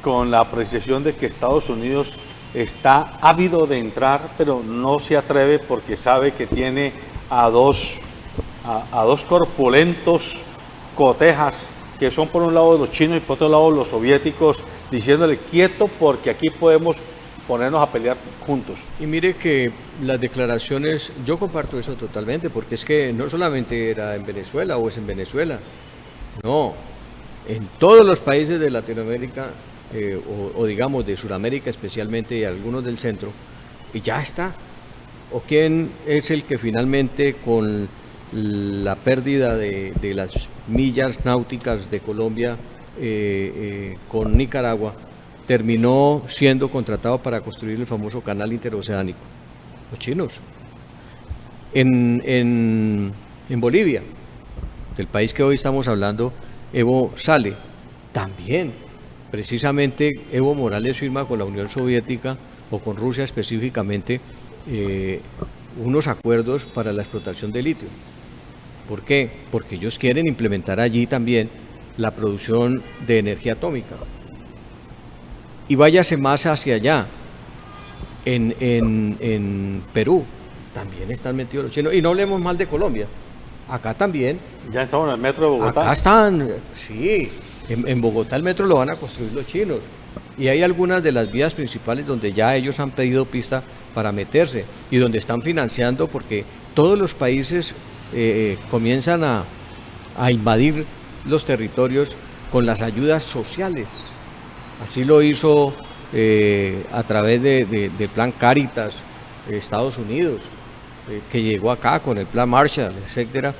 con la apreciación de que Estados Unidos está ávido de entrar, pero no se atreve porque sabe que tiene a dos corpulentos cotejas, que son por un lado los chinos y por otro lado los soviéticos, diciéndole quieto porque aquí podemos ponernos a pelear juntos. Y mire que las declaraciones, yo comparto eso totalmente, porque es que no solamente era en Venezuela o es en Venezuela, no, en todos los países de Latinoamérica, o digamos de Sudamérica especialmente y algunos del centro, y ya está. ¿O quién es el que finalmente con la pérdida de las millas náuticas de Colombia con Nicaragua terminó siendo contratado para construir el famoso canal interoceánico? Los chinos. En Bolivia, del país que hoy estamos hablando, Evo sale. También, precisamente, Evo Morales firma con la Unión Soviética o con Rusia específicamente unos acuerdos para la explotación de litio. ¿Por qué? Porque ellos quieren implementar allí también la producción de energía atómica. Y váyase más hacia allá, en Perú, también están metidos los chinos. Y no hablemos mal de Colombia, acá también. Ya estamos en el metro de Bogotá. Acá están, sí, en Bogotá el metro lo van a construir los chinos. Y hay algunas de las vías principales donde ya ellos han pedido pista para meterse y donde están financiando, porque todos los países comienzan a invadir los territorios con las ayudas sociales. Así lo hizo a través del plan Cáritas Estados Unidos, que llegó acá con el plan Marshall, etcétera.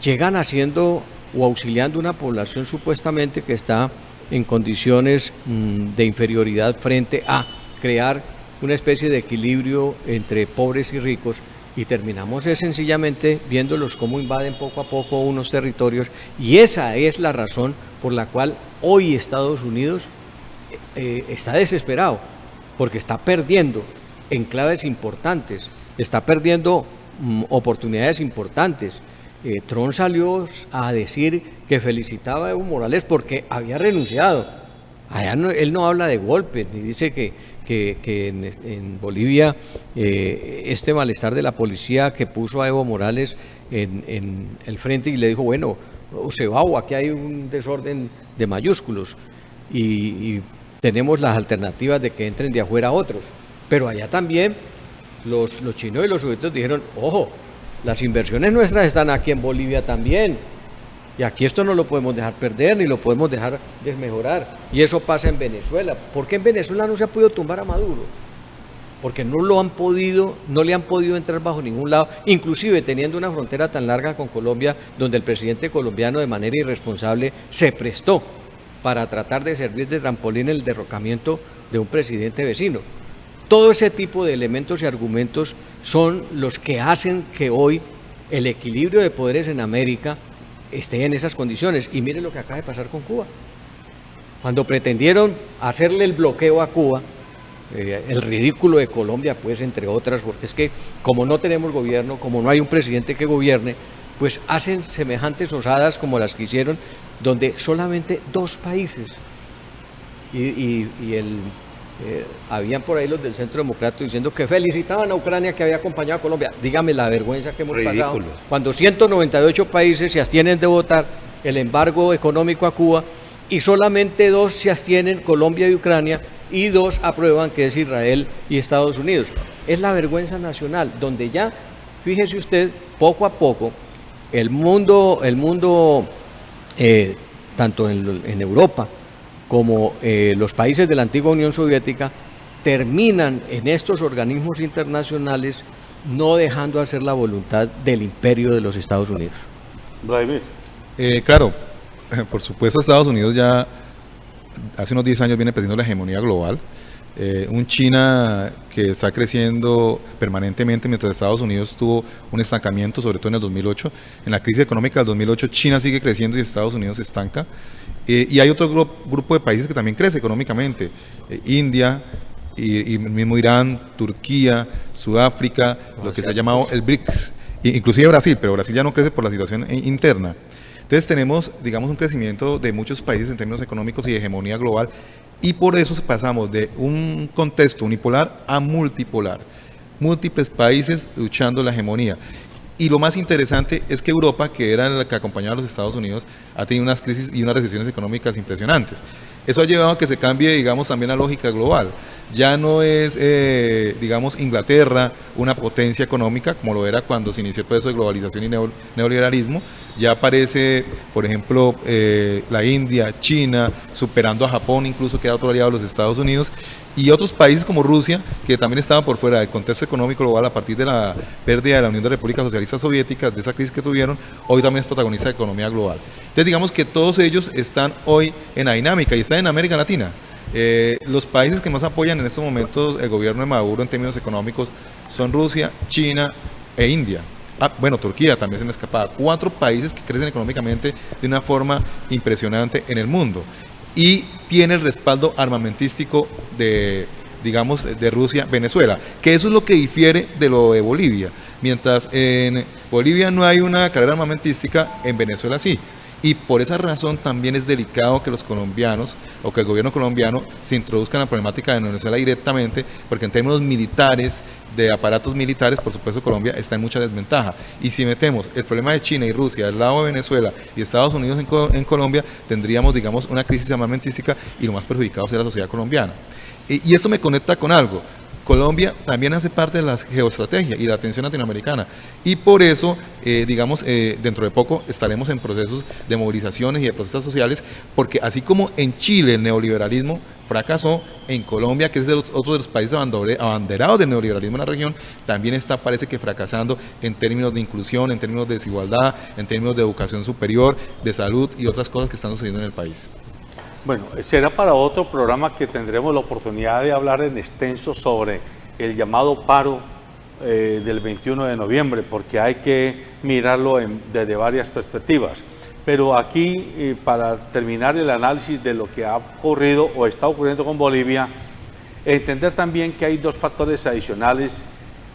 Llegan haciendo o auxiliando una población supuestamente que está en condiciones de inferioridad frente a crear una especie de equilibrio entre pobres y ricos, y terminamos sencillamente viéndolos cómo invaden poco a poco unos territorios, y esa es la razón por la cual hoy Estados Unidos está desesperado, porque está perdiendo enclaves importantes, está perdiendo oportunidades importantes. Trump salió a decir que felicitaba a Evo Morales porque había renunciado. Allá él no habla de golpes, ni dice que en Bolivia este malestar de la policía que puso a Evo Morales en el frente y le dijo, bueno, se va o aquí hay un desorden de mayúsculos y tenemos las alternativas de que entren de afuera otros. Pero allá también los chinos y los soviéticos dijeron, ojo, las inversiones nuestras están aquí en Bolivia también, y aquí esto no lo podemos dejar perder ni lo podemos dejar desmejorar. Y eso pasa en Venezuela. ¿Por qué en Venezuela no se ha podido tumbar a Maduro? Porque no le han podido entrar bajo ningún lado, inclusive teniendo una frontera tan larga con Colombia, donde el presidente colombiano de manera irresponsable se prestó para tratar de servir de trampolín el derrocamiento de un presidente vecino. Todo ese tipo de elementos y argumentos son los que hacen que hoy el equilibrio de poderes en América esté en esas condiciones. Y mire lo que acaba de pasar con Cuba. Cuando pretendieron hacerle el bloqueo a Cuba, el ridículo de Colombia, pues entre otras, porque es que como no tenemos gobierno, como no hay un presidente que gobierne, pues hacen semejantes osadas como las que hicieron, donde solamente 2 países habían por ahí los del Centro Democrático diciendo que felicitaban a Ucrania que había acompañado a Colombia. Dígame la vergüenza que hemos pasado cuando 198 países se abstienen de votar el embargo económico a Cuba y solamente 2 se abstienen, Colombia y Ucrania, y 2 aprueban, que es Israel y Estados Unidos. Es la vergüenza nacional, donde ya, fíjese usted, poco a poco, el mundo tanto en Europa como los países de la antigua Unión Soviética terminan en estos organismos internacionales no dejando hacer la voluntad del imperio de los Estados Unidos. Vladimir. Claro, por supuesto Estados Unidos ya hace unos 10 años viene perdiendo la hegemonía global. Un China que está creciendo permanentemente mientras Estados Unidos tuvo un estancamiento, sobre todo en el 2008. En la crisis económica del 2008 China sigue creciendo y Estados Unidos se estanca. Y hay otro grupo de países que también crece económicamente. India, y mismo Irán, Turquía, Sudáfrica, lo que se ha llamado el BRICS, inclusive Brasil, pero Brasil ya no crece por la situación interna. Entonces tenemos, digamos, un crecimiento de muchos países en términos económicos y de hegemonía global, y por eso pasamos de un contexto unipolar a multipolar, múltiples países luchando la hegemonía. Y lo más interesante es que Europa, que era la que acompañaba a los Estados Unidos, ha tenido unas crisis y unas recesiones económicas impresionantes. Eso ha llevado a que se cambie, digamos, también la lógica global. Ya no es, digamos, Inglaterra una potencia económica, como lo era cuando se inició el proceso de globalización y neoliberalismo. Ya aparece, por ejemplo, la India, China, superando a Japón, incluso que era otro aliado de los Estados Unidos, y otros países como Rusia, que también estaban por fuera del contexto económico global a partir de la pérdida de la Unión de Repúblicas Socialistas Soviéticas, de esa crisis que tuvieron, hoy también es protagonista de la economía global. Entonces digamos que todos ellos están hoy en la dinámica y están en América Latina. Los países que más apoyan en estos momentos el gobierno de Maduro en términos económicos son Rusia, China e India. Bueno, Turquía también se me escapaba. 4 países que crecen económicamente de una forma impresionante en el mundo. Y tiene el respaldo armamentístico de, digamos, de Rusia, Venezuela, que eso es lo que difiere de lo de Bolivia. Mientras en Bolivia no hay una carrera armamentística, en Venezuela sí. Y por esa razón también es delicado que los colombianos o que el gobierno colombiano se introduzca en la problemática de Venezuela directamente, porque en términos militares, de aparatos militares, por supuesto Colombia está en mucha desventaja. Y si metemos el problema de China y Rusia del lado de Venezuela y Estados Unidos en Colombia, tendríamos, digamos, una crisis armamentística y lo más perjudicado sería la sociedad colombiana. Y esto me conecta con algo. Colombia también hace parte de la geoestrategia y la atención latinoamericana, y por eso, digamos, dentro de poco estaremos en procesos de movilizaciones y de protestas sociales, porque así como en Chile el neoliberalismo fracasó, en Colombia, que es otro de los países abanderados del neoliberalismo en la región, también está, parece que fracasando en términos de inclusión, en términos de desigualdad, en términos de educación superior, de salud y otras cosas que están sucediendo en el país. Bueno, será para otro programa que tendremos la oportunidad de hablar en extenso sobre el llamado paro del 21 de noviembre, porque hay que mirarlo desde varias perspectivas. Pero aquí, para terminar el análisis de lo que ha ocurrido o está ocurriendo con Bolivia, entender también que hay 2 factores adicionales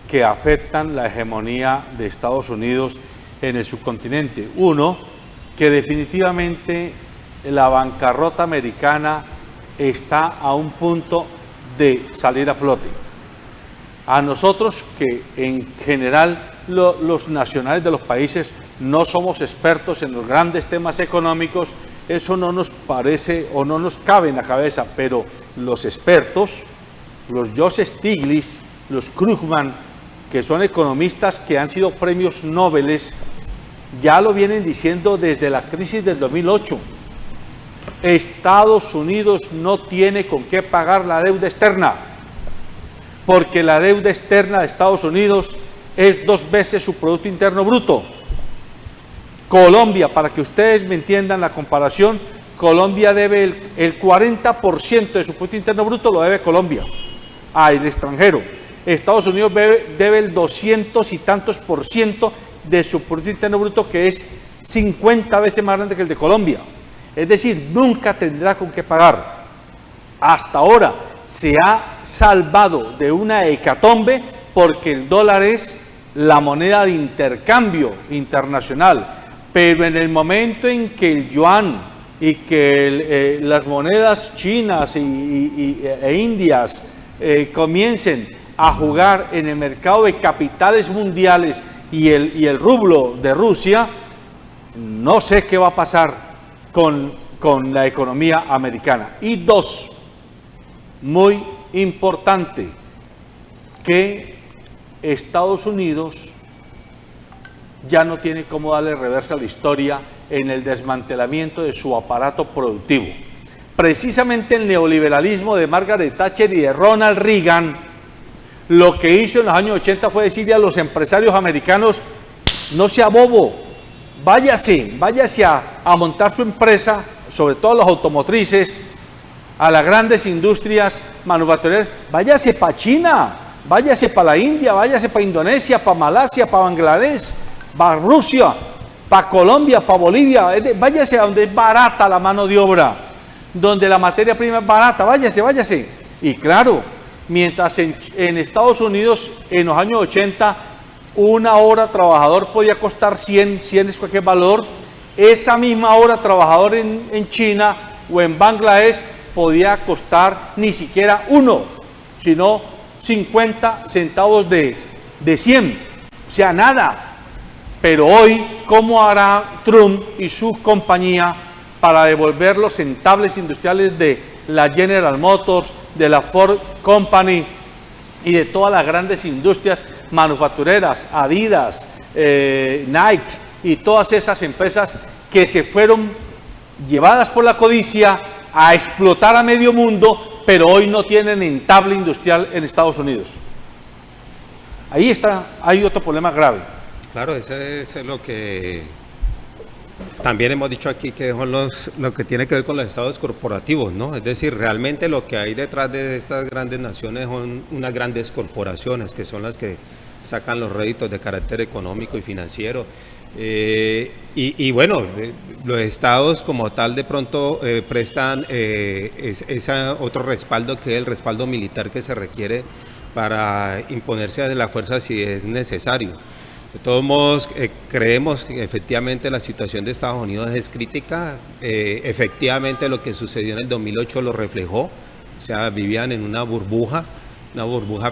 que afectan la hegemonía de Estados Unidos en el subcontinente. Uno, que definitivamente la bancarrota americana está a un punto de salir a flote. A nosotros, que en general los nacionales de los países no somos expertos en los grandes temas económicos, eso no nos parece o no nos cabe en la cabeza, pero los expertos, los Joseph Stiglitz, los Krugman, que son economistas que han sido premios Nobel, ya lo vienen diciendo desde la crisis del 2008. Estados Unidos no tiene con qué pagar la deuda externa, porque la deuda externa de Estados Unidos es 2 veces su Producto Interno Bruto. Colombia, para que ustedes me entiendan la comparación, Colombia debe el 40% de su Producto Interno Bruto, lo debe Colombia al extranjero. Estados Unidos debe el 200 y tantos % de su Producto Interno Bruto, que es 50 veces más grande que el de Colombia. Es decir, nunca tendrá con qué pagar. Hasta ahora se ha salvado de una hecatombe porque el dólar es la moneda de intercambio internacional, pero en el momento en que el yuan y que las monedas chinas e indias comiencen a jugar en el mercado de capitales mundiales y el rublo de Rusia, no sé qué va a pasar con la economía americana. Y 2, muy importante, que Estados Unidos ya no tiene cómo darle reversa a la historia en el desmantelamiento de su aparato productivo. Precisamente el neoliberalismo de Margaret Thatcher y de Ronald Reagan, lo que hizo en los años 80 fue decirle a los empresarios americanos: no sea bobo, váyase a montar su empresa, sobre todo las automotrices, a las grandes industrias manufactureras, váyase para China, váyase para la India, váyase para Indonesia, para Malasia, para Bangladesh, para Rusia, para Colombia, para Bolivia, váyase a donde es barata la mano de obra, donde la materia prima es barata, váyase. Y claro, Mientras en Estados Unidos, en los años 80, una hora trabajador podía costar 100 es cualquier valor, esa misma hora trabajador en China o en Bangladesh podía costar ni siquiera 1, sino 50 centavos de 100, o sea, nada. Pero hoy, ¿cómo hará Trump y su compañía para devolver los entables industriales de la General Motors, de la Ford Company y de todas las grandes industrias manufactureras, Adidas, Nike y todas esas empresas que se fueron llevadas por la codicia a explotar a medio mundo, pero hoy no tienen entable industrial en Estados Unidos? Ahí está, hay otro problema grave. Claro, ese es lo que también hemos dicho aquí, que son lo que tiene que ver con los estados corporativos, ¿no? Es decir, realmente lo que hay detrás de estas grandes naciones son unas grandes corporaciones que son las que sacan los réditos de carácter económico y financiero. Y bueno, los estados como tal de pronto prestan ese otro respaldo, que es el respaldo militar que se requiere para imponerse a la fuerza si es necesario. De todos modos, creemos que efectivamente la situación de Estados Unidos es crítica. Efectivamente lo que sucedió en el 2008 lo reflejó, o sea, vivían en una burbuja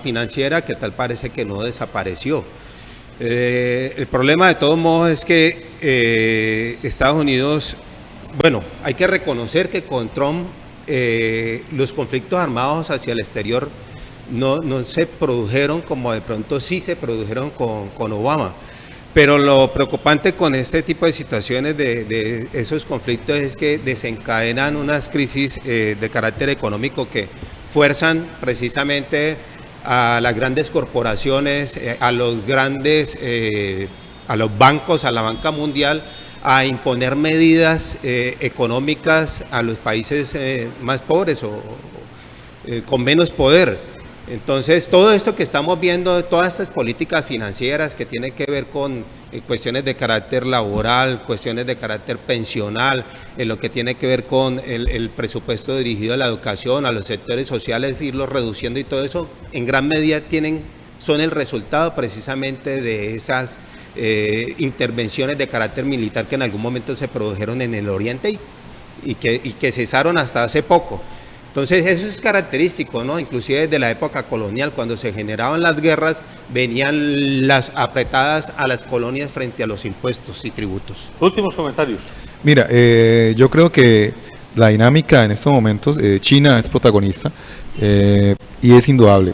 financiera que tal parece que no desapareció. El problema de todos modos es que Estados Unidos, bueno, hay que reconocer que con Trump los conflictos armados hacia el exterior no se produjeron como de pronto sí se produjeron con Obama. Pero lo preocupante con este tipo de situaciones de esos conflictos es que desencadenan unas crisis de carácter económico que fuerzan precisamente a las grandes corporaciones, a los bancos, a la banca mundial, a imponer medidas económicas a los países más pobres o con menos poder. Entonces, todo esto que estamos viendo, todas estas políticas financieras que tienen que ver con cuestiones de carácter laboral, cuestiones de carácter pensional, en lo que tiene que ver con el presupuesto dirigido a la educación, a los sectores sociales, irlos reduciendo y todo eso, en gran medida son el resultado precisamente de esas intervenciones de carácter militar que en algún momento se produjeron en el Oriente y que cesaron hasta hace poco. Entonces eso es característico, ¿no? Inclusive desde la época colonial, cuando se generaban las guerras, venían las apretadas a las colonias frente a los impuestos y tributos. Últimos comentarios. Mira, yo creo que la dinámica en estos momentos, China es protagonista y es indudable.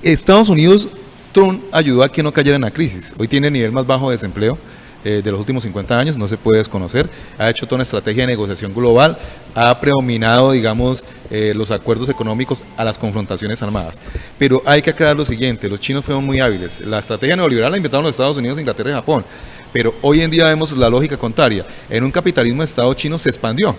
Estados Unidos, Trump ayudó a que no cayera en la crisis. Hoy tiene el nivel más bajo de desempleo de los últimos 50 años, no se puede desconocer. Ha hecho toda una estrategia de negociación global, ha predominado, digamos, los acuerdos económicos a las confrontaciones armadas. Pero hay que aclarar lo siguiente, los chinos fueron muy hábiles. La estrategia neoliberal la inventaron los Estados Unidos, Inglaterra y Japón. Pero hoy en día vemos la lógica contraria. En un capitalismo de Estado chino se expandió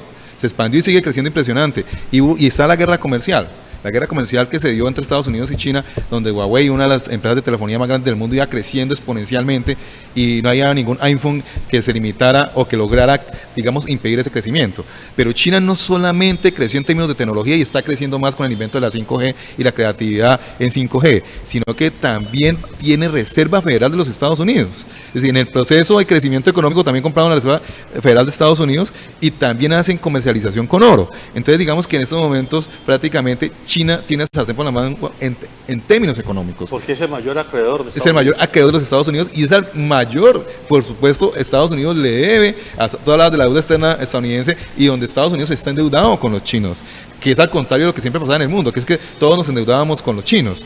y sigue creciendo impresionante. Y está la guerra comercial. La guerra comercial que se dio entre Estados Unidos y China, donde Huawei, una de las empresas de telefonía más grandes del mundo, iba creciendo exponencialmente y no había ningún iPhone que se limitara o que lograra, digamos, impedir ese crecimiento. Pero China no solamente creció en términos de tecnología y está creciendo más con el invento de la 5G y la creatividad en 5G, sino que también tiene Reserva Federal de los Estados Unidos. Es decir, en el proceso de crecimiento económico también compraron la Reserva Federal de Estados Unidos y también hacen comercialización con oro. Entonces, digamos que en estos momentos prácticamente China tiene el sartén por la mano en términos económicos. Porque es el mayor acreedor de Estados Unidos. Es el mayor acreedor de los Estados Unidos y es el mayor, por supuesto, Estados Unidos le debe a todas las de la deuda externa estadounidense y donde Estados Unidos está endeudado con los chinos, que es al contrario de lo que siempre pasaba en el mundo, que es que todos nos endeudábamos con los chinos.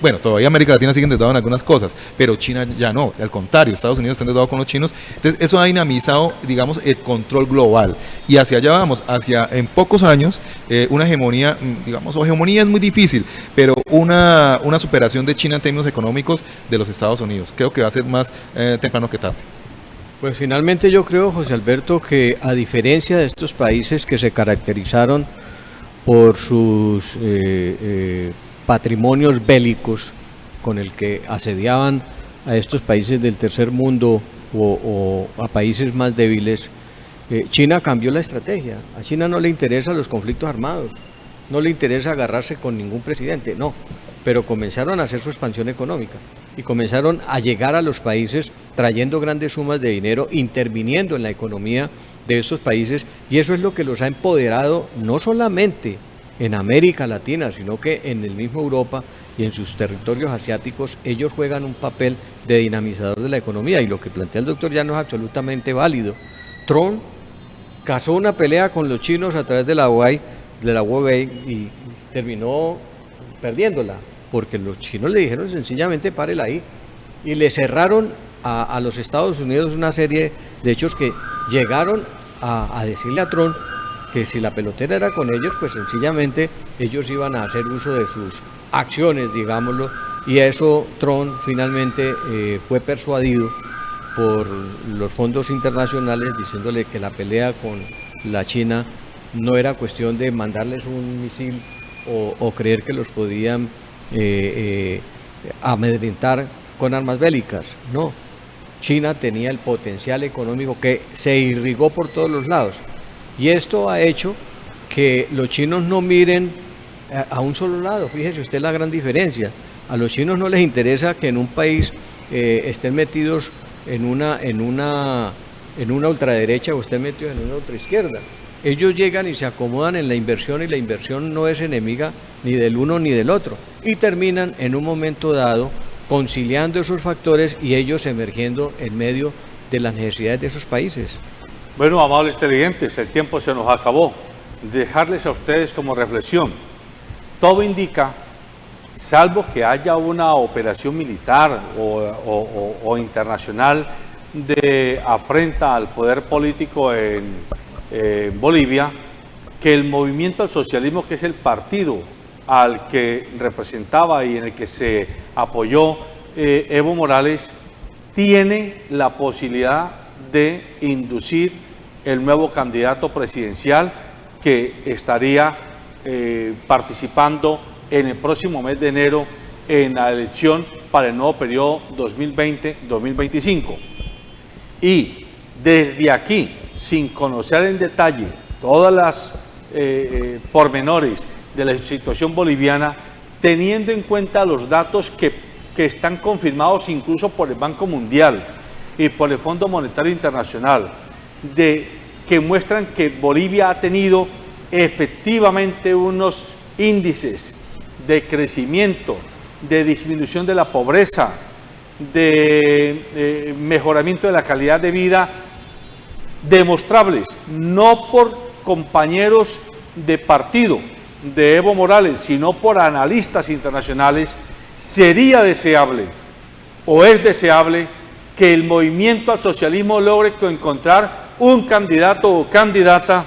Bueno, todavía América Latina sigue endeudado en algunas cosas, pero China ya no, al contrario, Estados Unidos está endeudado con los chinos. Entonces eso ha dinamizado, digamos, el control global y hacia allá vamos, hacia en pocos años una hegemonía, digamos, o hegemonía es muy difícil, pero una superación de China en términos económicos de los Estados Unidos. Creo que va a ser más temprano que tarde. Pues finalmente yo creo, José Alberto, que a diferencia de estos países que se caracterizaron por sus patrimonios bélicos con el que asediaban a estos países del tercer mundo o a países más débiles, China cambió la estrategia. A China no le interesan los conflictos armados. no le interesa agarrarse con ningún presidente, no, pero comenzaron a hacer su expansión económica y comenzaron a llegar a los países trayendo grandes sumas de dinero, interviniendo en la economía de estos países, y eso es lo que los ha empoderado no solamente en América Latina, sino que en el mismo Europa y en sus territorios asiáticos. Ellos juegan un papel de dinamizador de la economía, y lo que plantea el doctor Llano es absolutamente válido. Trump cazó una pelea con los chinos a través de la Huawei y terminó perdiéndola, porque los chinos le dijeron sencillamente párela ahí, y le cerraron a los Estados Unidos una serie de hechos que llegaron a decirle a Trump que si la pelotera era con ellos, pues sencillamente ellos iban a hacer uso de sus acciones, digámoslo, y a eso Trump finalmente fue persuadido por los fondos internacionales, diciéndole que la pelea con la China no era cuestión de mandarles un misil o creer que los podían amedrentar con armas bélicas, no. China tenía el potencial económico que se irrigó por todos los lados, y esto ha hecho que los chinos no miren a un solo lado. Fíjese usted la gran diferencia. A los chinos no les interesa que en un país estén metidos en una ultraderecha o estén metidos en una ultraizquierda. Ellos llegan y se acomodan en la inversión, y la inversión no es enemiga ni del uno ni del otro, y terminan en un momento dado conciliando esos factores y ellos emergiendo en medio de las necesidades de esos países. Bueno, amables televidentes, el tiempo se nos acabó. Dejarles a ustedes como reflexión. Todo indica, salvo que haya una operación militar o internacional de afrenta al poder político en Bolivia, que el movimiento al socialismo, que es el partido al que representaba y en el que se apoyó Evo Morales, tiene la posibilidad de inducir el nuevo candidato presidencial que estaría participando en el próximo mes de enero en la elección para el nuevo periodo 2020-2025. Y desde aquí, sin conocer en detalle todas las pormenores de la situación boliviana, teniendo en cuenta los datos que están confirmados incluso por el Banco Mundial y por el Fondo Monetario Internacional, que muestran que Bolivia ha tenido efectivamente unos índices de crecimiento, de disminución de la pobreza, de mejoramiento de la calidad de vida, demostrables, no por compañeros de partido de Evo Morales, sino por analistas internacionales. Sería deseable, o es deseable, que el movimiento al socialismo logre encontrar un candidato o candidata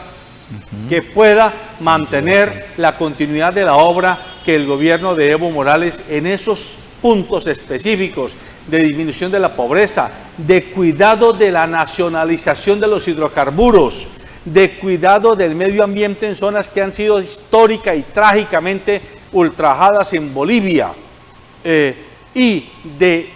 que pueda mantener la continuidad de la obra que el gobierno de Evo Morales, en esos puntos específicos de disminución de la pobreza, de cuidado de la nacionalización de los hidrocarburos, de cuidado del medio ambiente en zonas que han sido histórica y trágicamente ultrajadas en Bolivia, y de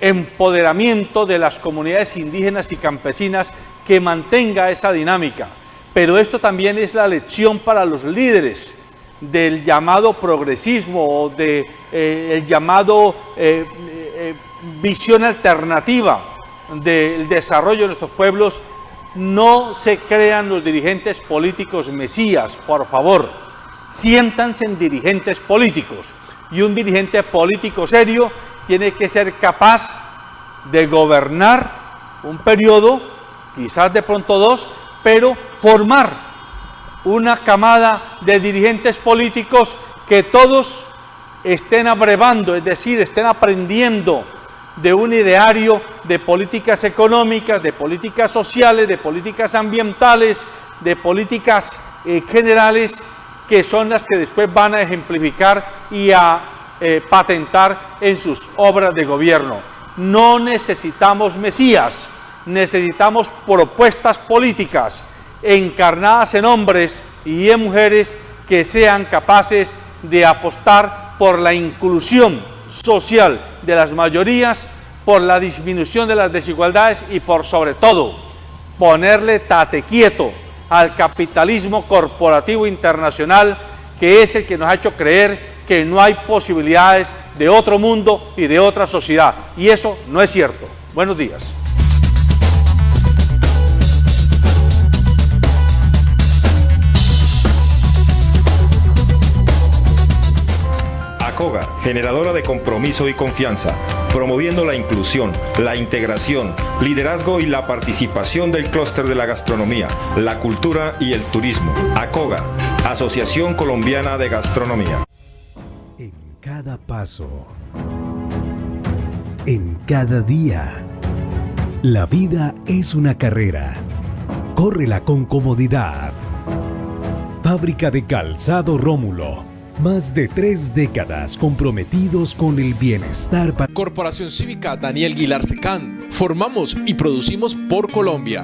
empoderamiento de las comunidades indígenas y campesinas, que mantenga esa dinámica. Pero esto también es la lección para los líderes del llamado progresismo o el llamado visión alternativa del desarrollo de nuestros pueblos. No se crean los dirigentes políticos mesías, por favor. Siéntanse en dirigentes políticos, y un dirigente político serio tiene que ser capaz de gobernar un periodo, quizás de pronto dos, pero formar una camada de dirigentes políticos que todos estén abrevando, es decir, estén aprendiendo de un ideario de políticas económicas, de políticas sociales, de políticas ambientales, de políticas generales, que son las que después van a ejemplificar y a patentar en sus obras de gobierno. No necesitamos mesías, necesitamos propuestas políticas encarnadas en hombres y en mujeres que sean capaces de apostar por la inclusión social de las mayorías, por la disminución de las desigualdades y por sobre todo ponerle tate quieto al capitalismo corporativo internacional, que es el que nos ha hecho creer que no hay posibilidades de otro mundo y de otra sociedad. Y eso no es cierto. Buenos días. ACOGA, generadora de compromiso y confianza, promoviendo la inclusión, la integración, liderazgo y la participación del clúster de la gastronomía, la cultura y el turismo. ACOGA, Asociación Colombiana de Gastronomía. En cada paso, en cada día, la vida es una carrera. Córrela con comodidad. Fábrica de Calzado Rómulo. Más de 3 décadas comprometidos con el bienestar. Corporación Cívica Daniel Guilar Secán. Formamos y producimos por Colombia.